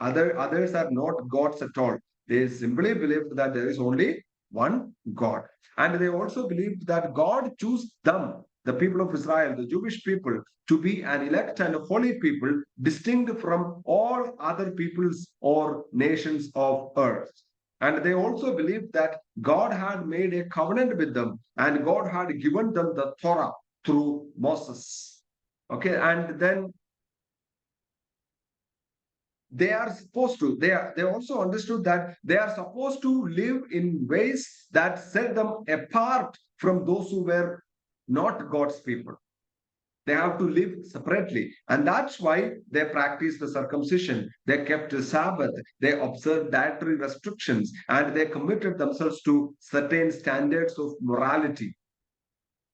S1: Others are not gods at all. They simply believed that there is only one God. And they also believed that God chose them, the people of Israel, the Jewish people, to be an elect and a holy people, distinct from all other peoples or nations of earth. And they also believed that God had made a covenant with them and God had given them the Torah through Moses. Okay, and then they are supposed to they also understood that they are supposed to live in ways that set them apart from those who were not God's people. They have to live separately, and that's why they practiced the circumcision, they kept the Sabbath, they observed dietary restrictions, and they committed themselves to certain standards of morality.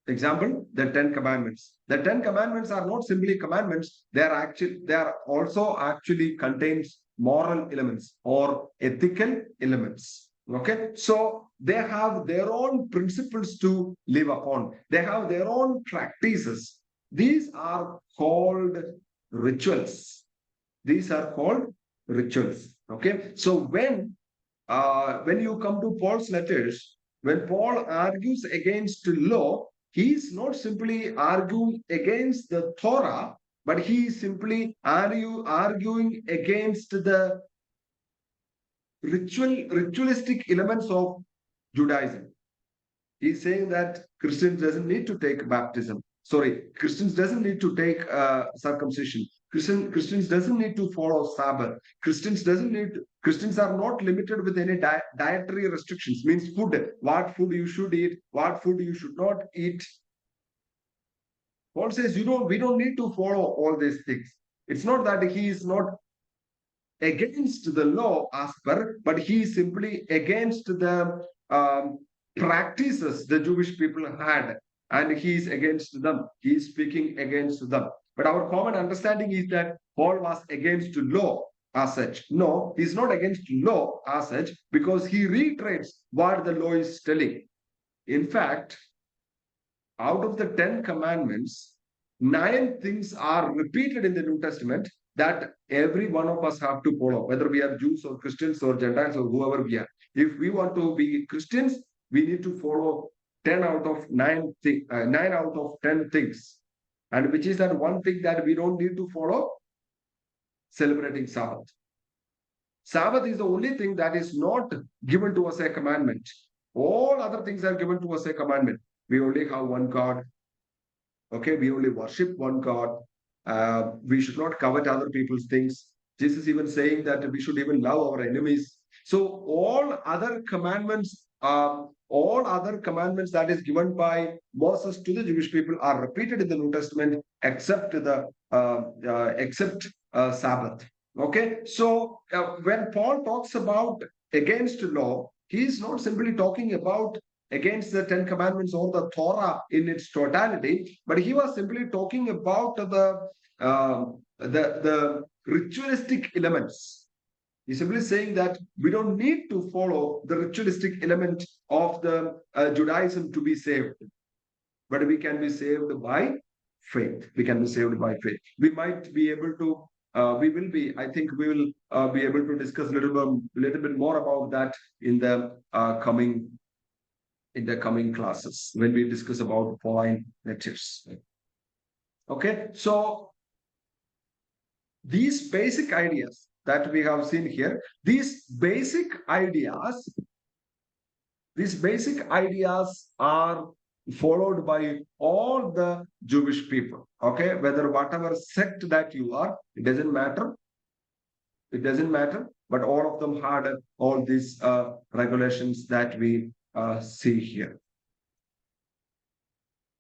S1: Example, the Ten Commandments. The Ten Commandments are not simply commandments, they are also actually contains moral elements or ethical elements. Okay, so they have their own principles to live upon, they have their own practices. These are called rituals. These are called rituals. Okay, so when you come to Paul's letters, when Paul argues against law, he is not simply arguing against the Torah, but he is simply arguing against the ritualistic elements of Judaism. He's saying that Christians doesn't need to take baptism. Sorry, Christians doesn't need to take circumcision. Christians doesn't need to follow Sabbath. Christians are not limited with any dietary restrictions. Means food, what food you should eat, what food you should not eat. Paul says we don't need to follow all these things. It's not that he is not against the law as per, but he is simply against the practices the Jewish people had, and he is against them. He is speaking against them. But our common understanding is that Paul was against law as such. No, he's not against law as such, because he reiterates what the law is telling. In fact, out of the 10 commandments, 9 things are repeated in the New Testament that every one of us have to follow, whether we are Jews or Christians or Gentiles or whoever we are. If we want to be Christians, we need to follow 10 out of 9 out of 10 things. And which is that one thing that we don't need to follow? Celebrating Sabbath. Sabbath is the only thing that is not given to us a commandment. All other things are given to us a commandment. We only have one God. Okay, we only worship one God. We should not covet other people's things. Jesus even saying that we should even love our enemies. So all other commandments that is given by Moses to the Jewish people are repeated in the New Testament, except Sabbath. Okay, so when Paul talks about against law, he is not simply talking about against the 10 commandments or the Torah in its totality, but he was simply talking about the ritualistic elements. He's simply saying that we don't need to follow the ritualistic element of the Judaism to be saved, but we can be saved by faith. We can be saved by faith. We might be able to. We will be. I think we will be able to discuss a little bit more about that in the coming classes when we discuss about Pauline letters. Okay, so these basic ideas that we have seen here, these basic ideas are followed by all the Jewish people. Okay, whether whatever sect that you are, it doesn't matter. But all of them had all these regulations that we see here.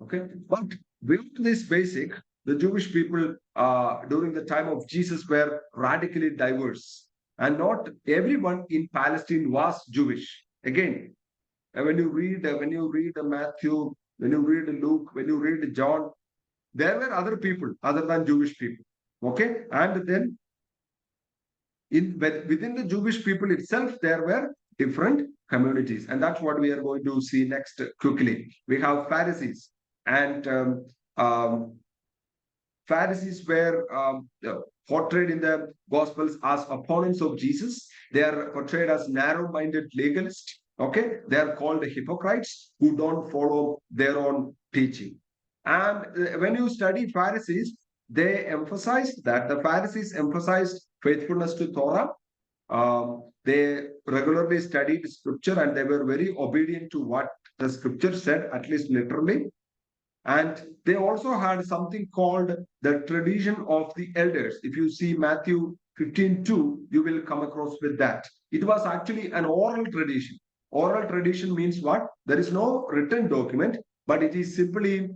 S1: Okay, but beyond this basic, the Jewish people during the time of Jesus were radically diverse. and not everyone in Palestine was Jewish. Again, when you read Matthew, when you read Luke, when you read John, there were other people other than Jewish people. Okay, and then within the Jewish people itself, there were different communities, and that's what we are going to see next quickly. We have Pharisees, and um, Pharisees were portrayed in the Gospels as opponents of Jesus. They are portrayed as narrow-minded legalists. Okay, they are called hypocrites who don't follow their own teaching. And when you study Pharisees, the Pharisees emphasized faithfulness to Torah. They regularly studied scripture and they were very obedient to what the scripture said, at least literally. And they also had something called the tradition of the elders. If you see Matthew 15:2, you will come across with that. It was actually an oral tradition. Oral tradition means what? There is no written document, but it is simply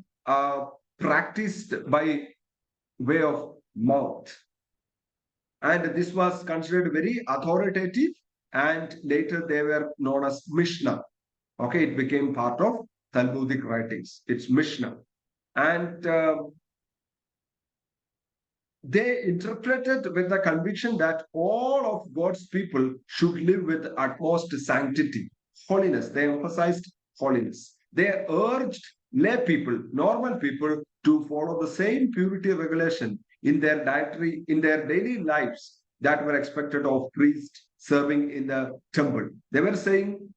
S1: practiced by way of mouth. And this was considered very authoritative, and later they were known as Mishnah. Okay, it became part of Talmudic writings. It's Mishnah. And they interpreted with the conviction that all of God's people should live with utmost sanctity, holiness. They emphasized holiness. They urged lay people, normal people, to follow the same purity regulation in their dietary, in their daily lives that were expected of priests serving in the temple. They were saying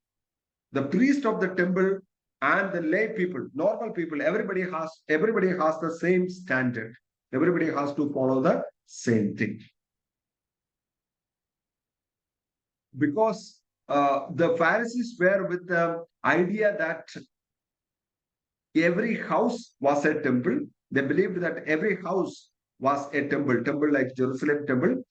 S1: the priest of the temple and the lay people, normal people, everybody has the same standard. Everybody has to follow the same thing. Because the Pharisees were with the idea that every house was a temple. They believed that every house was a temple like Jerusalem temple.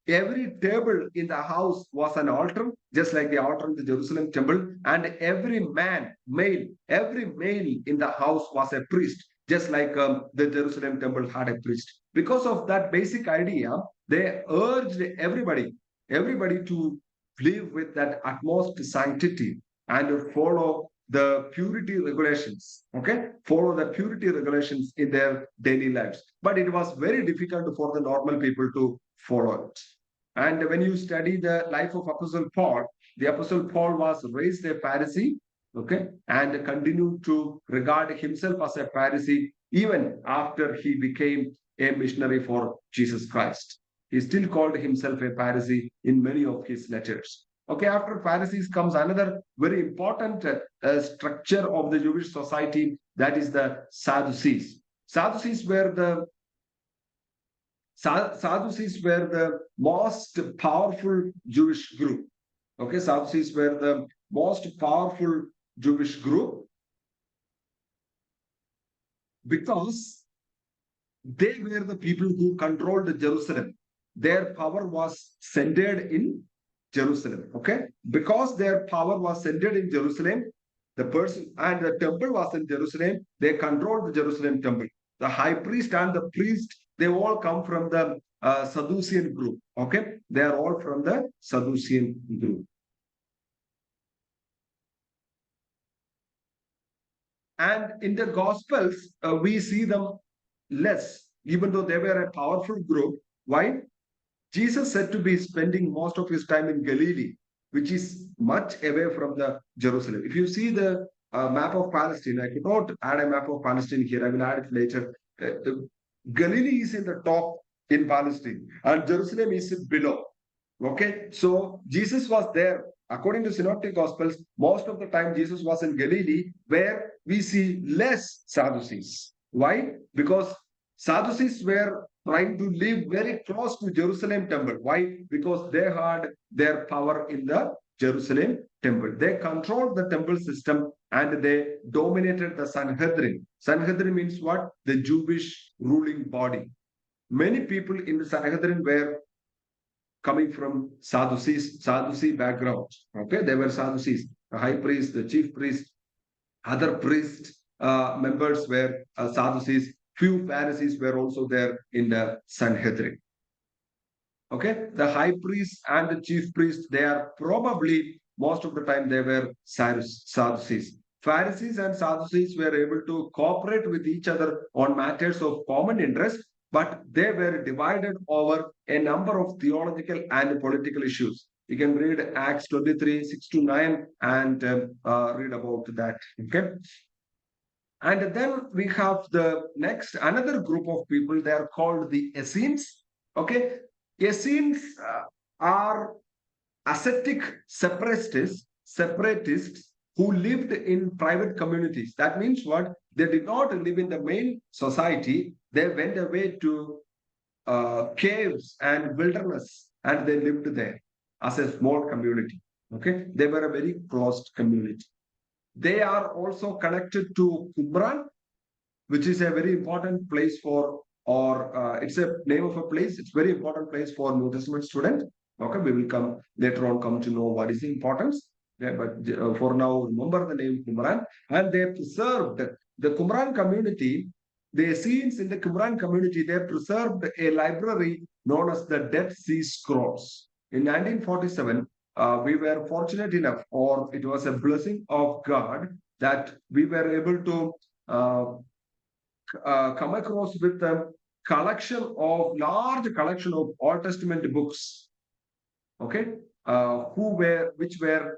S1: Every table in the house was an altar, just like the altar in the Jerusalem temple. And every male in the house was a priest, just like the Jerusalem temple had a priest. Because of that basic idea, they urged everybody to live with that utmost sanctity and follow the purity regulations. Okay, follow the purity regulations in their daily lives. But it was very difficult for the normal people to follow it. And when you study the life of Apostle Paul, the Apostle Paul was raised a Pharisee, okay, and continued to regard himself as a Pharisee even after he became a missionary for Jesus Christ. He still called himself a Pharisee in many of his letters. Okay, after Pharisees comes another very important structure of the Jewish society, that is the Sadducees. Sadducees were the most powerful Jewish group. Okay, Sadducees were the most powerful Jewish group because they were the people who controlled Jerusalem. Their power was centered in Jerusalem. Okay, because their power was centered in Jerusalem, the person and the temple was in Jerusalem, they controlled the Jerusalem temple. The high priest and the priest, they all come from the Sadducean group. Okay, they are all from the Sadducean group. And in the Gospels, we see them less, even though they were a powerful group. Why? Jesus said to be spending most of his time in Galilee, which is much away from the Jerusalem. If you see the map of Palestine, I could not add a map of Palestine here. I will add it later. Galilee is in the top in Palestine, and Jerusalem is below. Okay, so Jesus was there. According to Synoptic Gospels, most of the time Jesus was in Galilee, where we see less Sadducees. Why? Because Sadducees were trying to live very close to Jerusalem temple. Why? Because they had their power in the Jerusalem temple. They controlled the temple system and they dominated the Sanhedrin. Sanhedrin means what? The Jewish ruling body. Many people in the Sanhedrin were coming from Sadducee background. Okay, they were Sadducees. The high priest, the chief priest, other priest members were Sadducees. Few Pharisees were also there in the Sanhedrin. Okay, the high priest and the chief priest, they are probably most of the time they were Sadducees. Pharisees and Sadducees were able to cooperate with each other on matters of common interest, but they were divided over a number of theological and political issues. You can read Acts 23, 6 to 9 and read about that. Okay. And then we have the next, another group of people, they are called the Essenes. Okay. Essenes are ascetic separatists who lived in private communities. That means what? They did not live in the main society. They went away to caves and wilderness and they lived there as a small community. Okay. They were a very closed community. They are also connected to Qumran, which is a very important place for, or it's a name of a place. It's very important place for New Testament student. Okay, we will come later on come to know what is the importance. Yeah, but for now, remember the name Qumran, and they preserved the Qumran community. The scenes in the Qumran community, they preserved a library known as the Dead Sea Scrolls. In 1947, we were fortunate enough, or it was a blessing of God, that we were able to come across with a large collection of Old Testament books. Okay, which were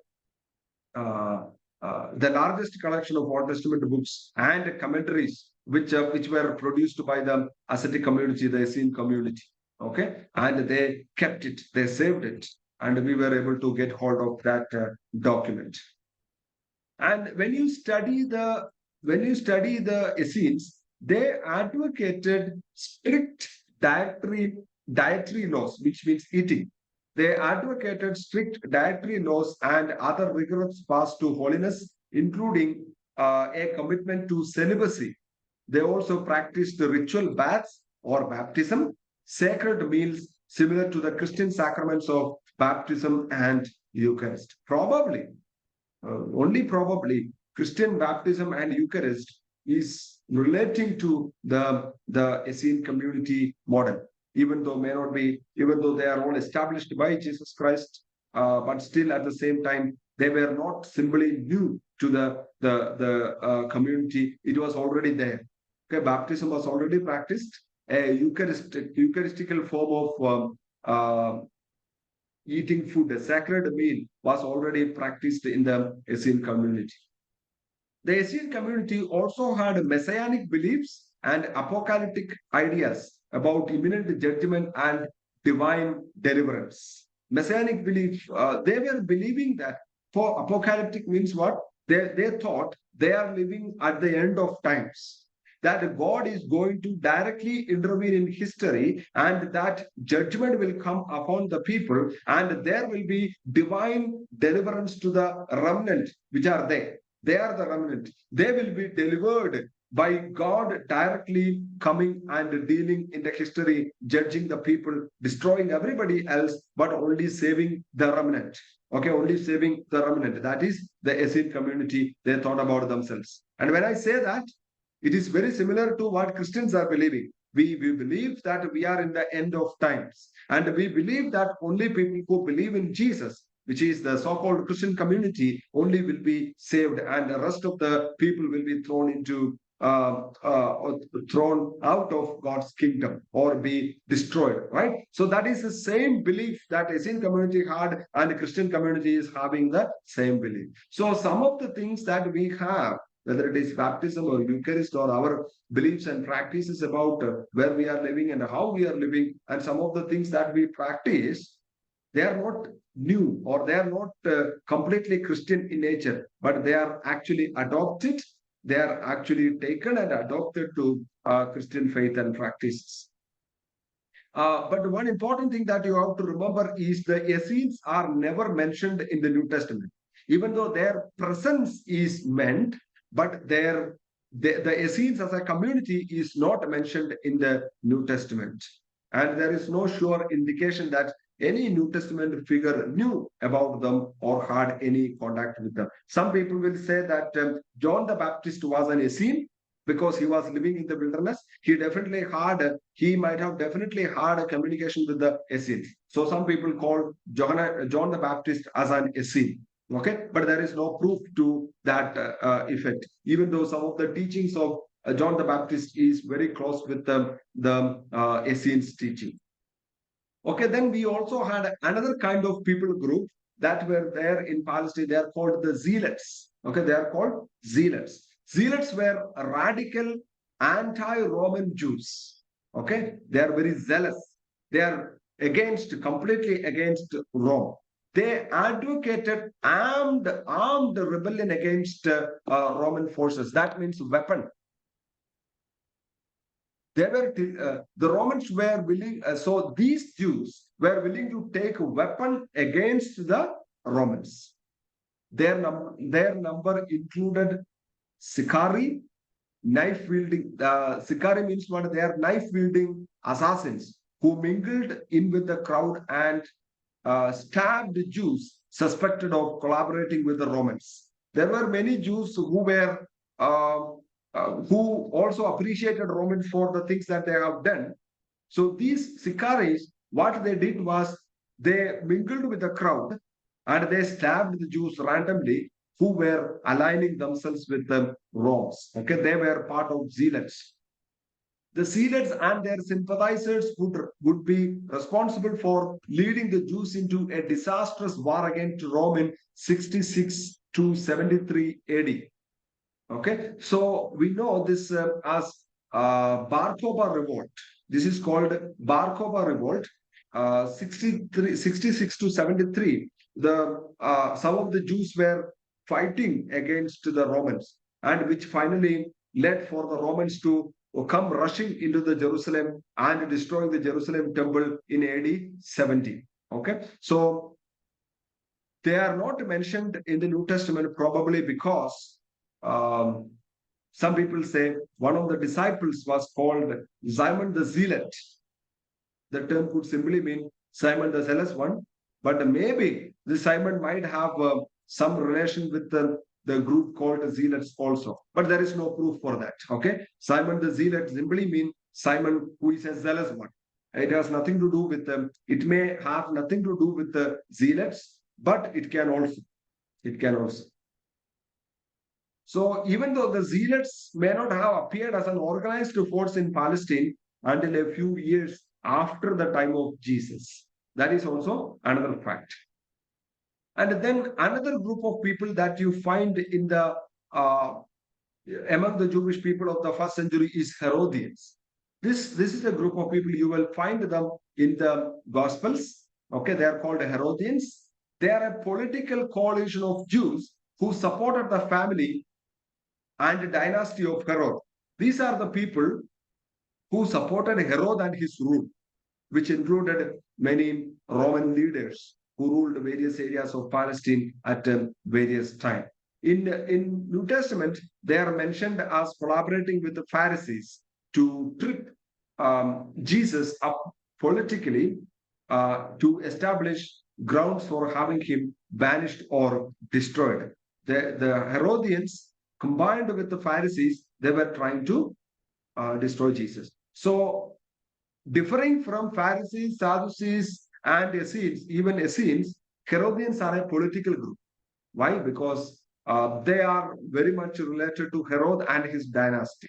S1: the largest collection of Old Testament books and commentaries, which were produced by the ascetic community, the Essene community. Okay, and they kept it, they saved it, and we were able to get hold of that document. And when you study the Essenes, they advocated strict dietary laws, which means eating. They advocated strict dietary laws and other rigorous paths to holiness, including a commitment to celibacy. They also practiced the ritual baths or baptism, sacred meals similar to the Christian sacraments of baptism and Eucharist. Only probably, Christian baptism and Eucharist is relating to the Essene community model, even though they are all established by Jesus Christ, but still at the same time they were not simply new to the community. It was already there. Okay, baptism was already practiced. A Eucharistical form of eating food, a sacred meal, was already practiced in the Essene community. The Essene community also had messianic beliefs and apocalyptic ideas about imminent judgment and divine deliverance. Messianic belief, they were believing that for apocalyptic means what? They thought they are living at the end of times, that God is going to directly intervene in history and that judgment will come upon the people and there will be divine deliverance to the remnant which are there. They are the remnant. They will be delivered by God directly coming and dealing in the history, judging the people, destroying everybody else, but only saving the remnant. Okay, only saving the remnant. That is the Essene community. They thought about themselves. And when I say that, it is very similar to what Christians are believing. We believe that we are in the end of times. And we believe that only people who believe in Jesus, which is the so-called Christian community, only will be saved, and the rest of the people will be thrown out of God's kingdom or be destroyed, right? So that is the same belief that Essene community had, and the Christian community is having the same belief. So some of the things that we have, whether it is baptism or Eucharist or our beliefs and practices about where we are living and how we are living, and some of the things that we practice, they are not new or they are not completely Christian in nature, but they are actually adopted. They are actually taken and adopted to Christian faith and practices. But one important thing that you have to remember is the Essenes are never mentioned in the New Testament, even though their presence is meant, but the Essenes as a community is not mentioned in the New Testament. And there is no sure indication that any New Testament figure knew about them or had any contact with them. Some people will say that John the Baptist was an Essene, because he was living in the wilderness. He might have definitely had a communication with the Essenes. So some people call John the Baptist as an Essene. Okay, but there is no proof to that effect. Even though some of the teachings of John the Baptist is very close with the Essenes teaching. Okay, then we also had another kind of people group that were there in Palestine. They are called the Zealots. Okay, they are called Zealots. Zealots were radical anti-Roman Jews. Okay, they are very zealous. They are completely against Rome. They advocated armed rebellion against Roman forces. That means weapon. The Romans were willing, so these Jews were willing to take a weapon against the Romans. Their number included Sicarii, knife wielding. Sicarii means what? They are knife wielding assassins who mingled in with the crowd and stabbed Jews suspected of collaborating with the Romans. There were many Jews who also appreciated Romans for the things that they have done. So these Sicaries, what they did was they mingled with the crowd and they stabbed the Jews randomly who were aligning themselves with the Romans. Okay, they were part of Zealots. The Zealots and their sympathizers would be responsible for leading the Jews into a disastrous war against Rome in 66 to 73 AD. Okay, so we know this as Bar Kokhba revolt. This is called Bar Kokhba revolt. 66 to 73. Some of the Jews were fighting against the Romans, and which finally led for the Romans to come rushing into the Jerusalem and destroying the Jerusalem temple in AD 70. Okay, so they are not mentioned in the New Testament probably because some people say one of the disciples was called Simon the Zealot. The term could simply mean Simon the Zealous one, but maybe the Simon might have some relation with the group called the Zealots also, but there is no proof for that. Okay, Simon the Zealot simply means Simon who is a zealous one. It has nothing to do with them. It may have nothing to do with the Zealots, but it can also. So even though the Zealots may not have appeared as an organized force in Palestine until a few years after the time of Jesus, that is also another fact. And then another group of people that you find in the among the Jewish people of the first century is Herodians. This is a group of people, you will find them in the Gospels. Okay, they are called Herodians. They are a political coalition of Jews who supported the family and dynasty of Herod. These are the people who supported Herod and his rule, which included many Roman leaders who ruled various areas of Palestine at various times. In New Testament, they are mentioned as collaborating with the Pharisees to trip Jesus up politically to establish grounds for having him banished or destroyed. The Herodians combined with the Pharisees, they were trying to destroy Jesus. So, differing from Pharisees, Sadducees, and Essenes, even Essenes, Herodians are a political group. Why? Because they are very much related to Herod and his dynasty.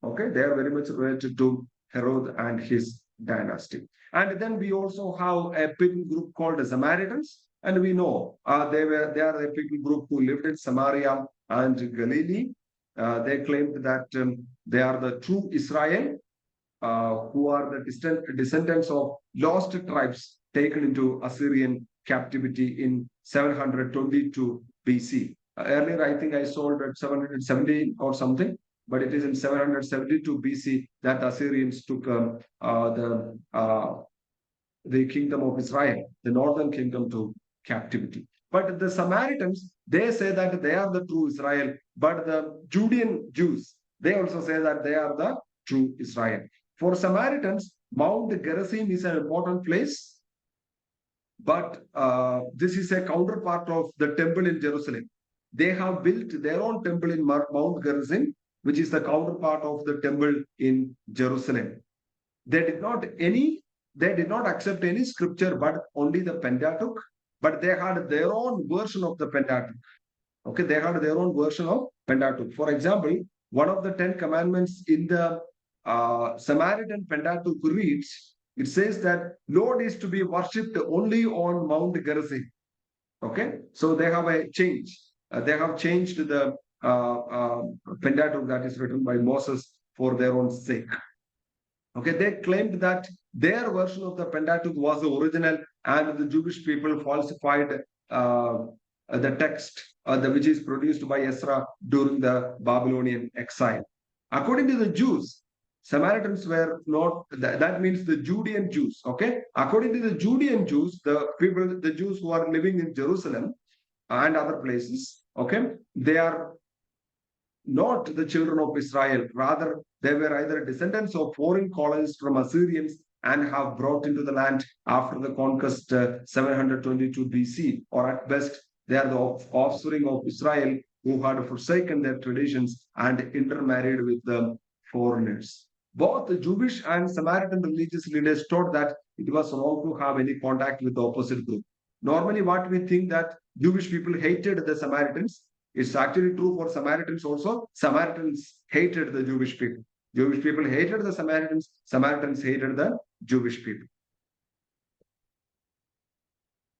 S1: Okay, they are very much related to Herod and his dynasty. And then we also have a people group called the Samaritans, and we know they are a people group who lived in Samaria and Galilee. They claimed that they are the true Israel, who are the descendants of lost tribes taken into Assyrian captivity in 722 BC. Earlier, I think I saw at 717 or something, but it is in 772 BC that Assyrians took the kingdom of Israel, the northern kingdom, to captivity. But the Samaritans, they say that they are the true Israel, but the Judean Jews, they also say that they are the true Israel. For Samaritans, Mount Gerizim is an important place, but this is a counterpart of the temple in Jerusalem. They have built their own temple in Mount Gerizim, which is the counterpart of the temple in Jerusalem. They did not accept any scripture, but only the Pentateuch. But they had their own version of the Pentateuch. Okay, they had their own version of Pentateuch. For example, one of the 10 commandments in the Samaritan Pentateuch reads, it says that Lord is to be worshipped only on Mount Gerizim. Okay, so they have a change. They have changed the Pentateuch that is written by Moses for their own sake. Okay, they claimed that their version of the Pentateuch was the original, and the Jewish people falsified the text, which is produced by Ezra during the Babylonian exile. According to the Jews, Samaritans were not, that means the Judean Jews, okay? According to the Judean Jews, the Jews who are living in Jerusalem and other places, okay, they are not the children of Israel. Rather, they were either descendants of foreign colonists from Assyrians and have brought into the land after the conquest 722 BC, or at best, they are the offspring of Israel who had forsaken their traditions and intermarried with the foreigners. Both the Jewish and Samaritan religious leaders taught that it was wrong to have any contact with the opposite group. Normally, what we think that Jewish people hated the Samaritans, it's actually true for Samaritans also. Samaritans hated the Jewish people. Jewish people hated the Samaritans. Samaritans hated the Jewish people.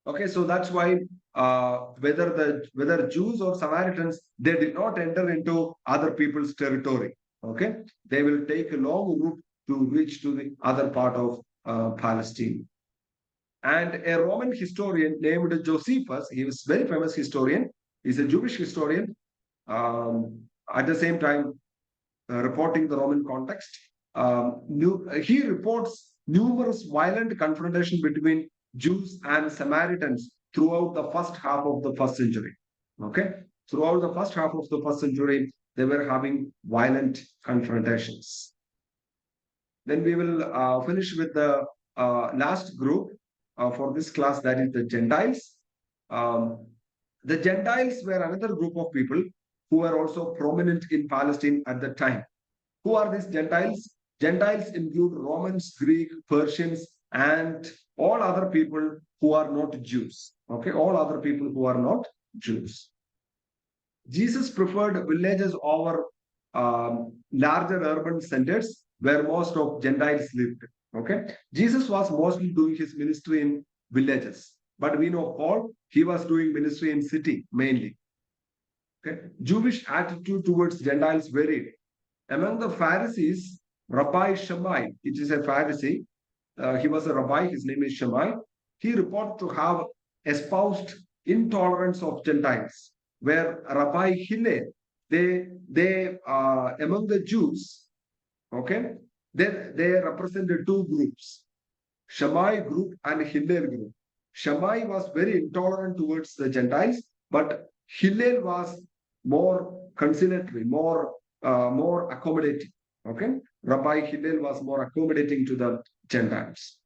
S1: Okay, so that's why whether Jews or Samaritans, they did not enter into other people's territory. Okay, they will take a long route to reach to the other part of Palestine. And a Roman historian named Josephus, he was a very famous historian. He's a Jewish historian. At the same time, reporting the Roman context, he reports numerous violent confrontation between Jews and Samaritans throughout the first half of the first century. Okay, throughout the first half of the first century, they were having violent confrontations. Then we will finish with the last group for this class, that is the Gentiles. The Gentiles were another group of people who were also prominent in Palestine at the time. Who are these Gentiles? Gentiles include Romans, Greek, Persians, and all other people who are not Jews. Okay, all other people who are not Jews. Jesus preferred villages over larger urban centers where most of Gentiles lived. Okay, Jesus was mostly doing his ministry in villages, but we know Paul, he was doing ministry in city mainly. Okay, Jewish attitude towards Gentiles varied. Among the Pharisees, Rabbi Shammai, it is a Pharisee, he was a rabbi, his name is Shammai. He reported to have espoused intolerance of Gentiles, where Rabbi Hillel, they among the Jews, okay, they represented two groups, Shammai group and Hillel group. Shammai was very intolerant towards the Gentiles, but Hillel was more conciliatory, more accommodating. Okay, Rabbi Hillel was more accommodating to the Gentiles.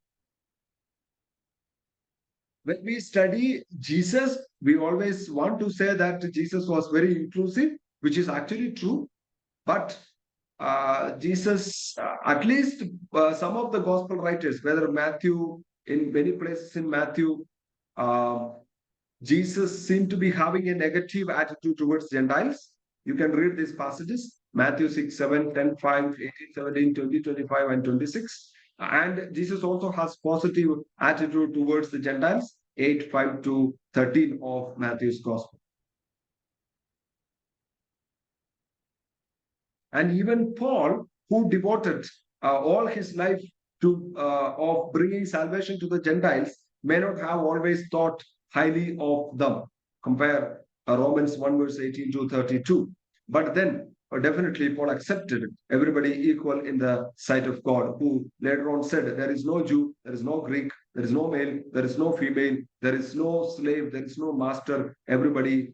S1: When we study Jesus, we always want to say that Jesus was very inclusive, which is actually true. But Jesus, at least some of the gospel writers, whether Matthew, in many places in Matthew, Jesus seemed to be having a negative attitude towards Gentiles. You can read these passages, Matthew 6, 7, 10, 5, 18, 17, 20, 25, and 26. And Jesus also has positive attitude towards the Gentiles, 8, 5 to 13 of Matthew's Gospel. And even Paul, who devoted all his life to of bringing salvation to the Gentiles, may not have always thought highly of them. Compare Romans 1 verse 18 to 32. But then definitely Paul accepted everybody equal in the sight of God, who later on said, there is no Jew, there is no Greek, there is no male, there is no female, there is no slave, there is no master. Everybody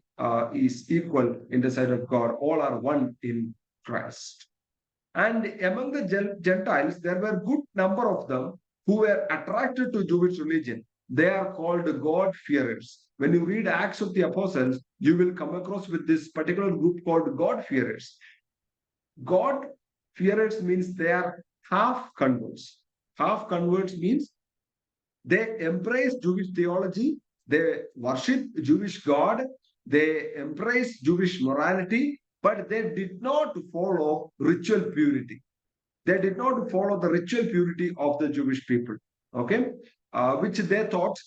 S1: is equal in the sight of God. All are one in Christ. And among the Gentiles, there were a good number of them who were attracted to Jewish religion. They are called God-fearers. When you read Acts of the Apostles, you will come across with this particular group called God-fearers. God-fearers means they are half converts. Half converts means they embrace Jewish theology, they worship Jewish God, they embrace Jewish morality, but they did not follow ritual purity. They did not follow the ritual purity of the Jewish people, okay? Which they thought,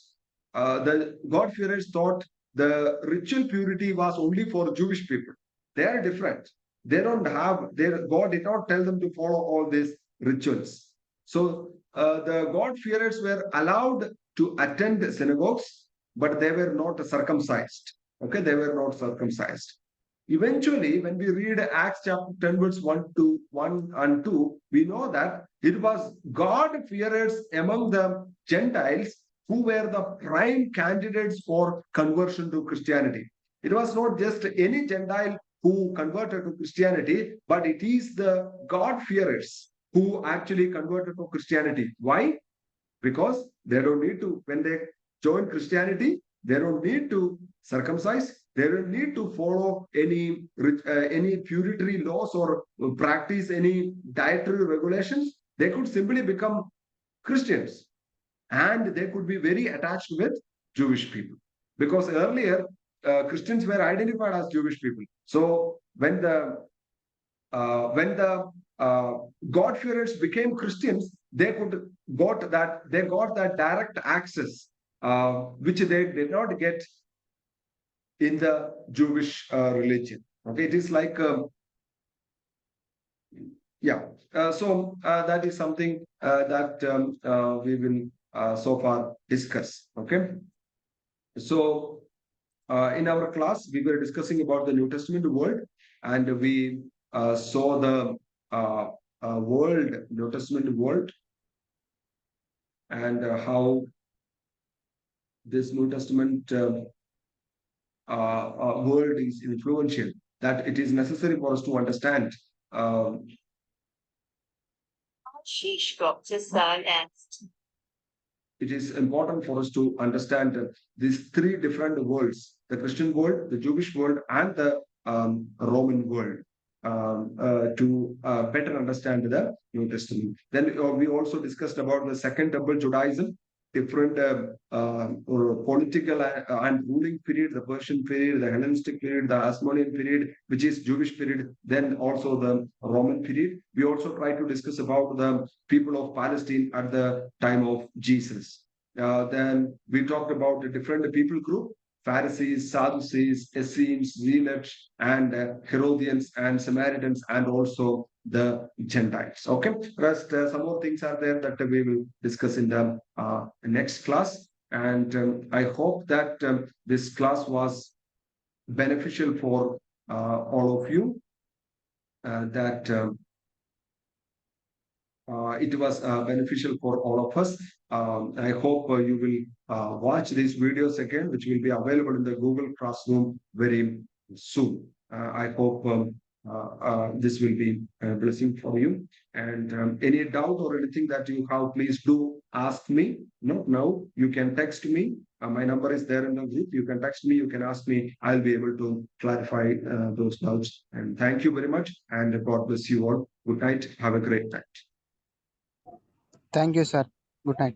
S1: the God-fearers thought the ritual purity was only for Jewish people. They are different. They don't have, their God did not tell them to follow all these rituals. So the God-fearers were allowed to attend synagogues, but they were not circumcised. Okay, they were not circumcised. Eventually, when we read Acts chapter 10, verse 1 and 2, we know that it was God-fearers among the Gentiles who were the prime candidates for conversion to Christianity. It was not just any Gentile who converted to Christianity, but it is the God-fearers who actually converted to Christianity. Why? Because they don't need to, when they join Christianity, they don't need to circumcise. They don't need to follow any purity laws or practice any dietary regulations. They could simply become Christians, and they could be very attached with Jewish people, because earlier Christians were identified as Jewish people. So when the God-fearers became Christians, they got that direct access, which they did not get in the Jewish religion. Okay, it is like yeah. So that is something that we will so far discuss. Okay. So in our class, we were discussing about the New Testament world, and we saw the New Testament world, and how this New Testament world is influential, that it is necessary for us to understand.
S2: Sheesh, Dr. Sal asked.
S1: It is important for us to understand these three different worlds: the Christian world, the Jewish world, and the Roman world, to better understand the New Testament. Then we also discussed about the Second Temple Judaism, different political and ruling period, the Persian period, the Hellenistic period, the Hasmonean period, which is Jewish period, then also the Roman period. We also try to discuss about the people of Palestine at the time of Jesus. Then we talked about a different people group: Pharisees, Sadducees, Essenes, Zealots, and Herodians and Samaritans, and also the Gentiles. Okay, rest some more things are there that we will discuss in the next class. And I hope that this class was beneficial for all of you. That it was beneficial for all of us. I hope you will watch these videos again, which will be available in the Google Classroom very soon. I hope this will be a blessing for you. And any doubt or anything that you have, please do ask me. No, now you can text me. My number is there in the group. You can text me, you can ask me. I'll be able to clarify those doubts. And thank you very much. And God bless you all. Good night. Have a great night.
S5: Thank you, sir. Good night.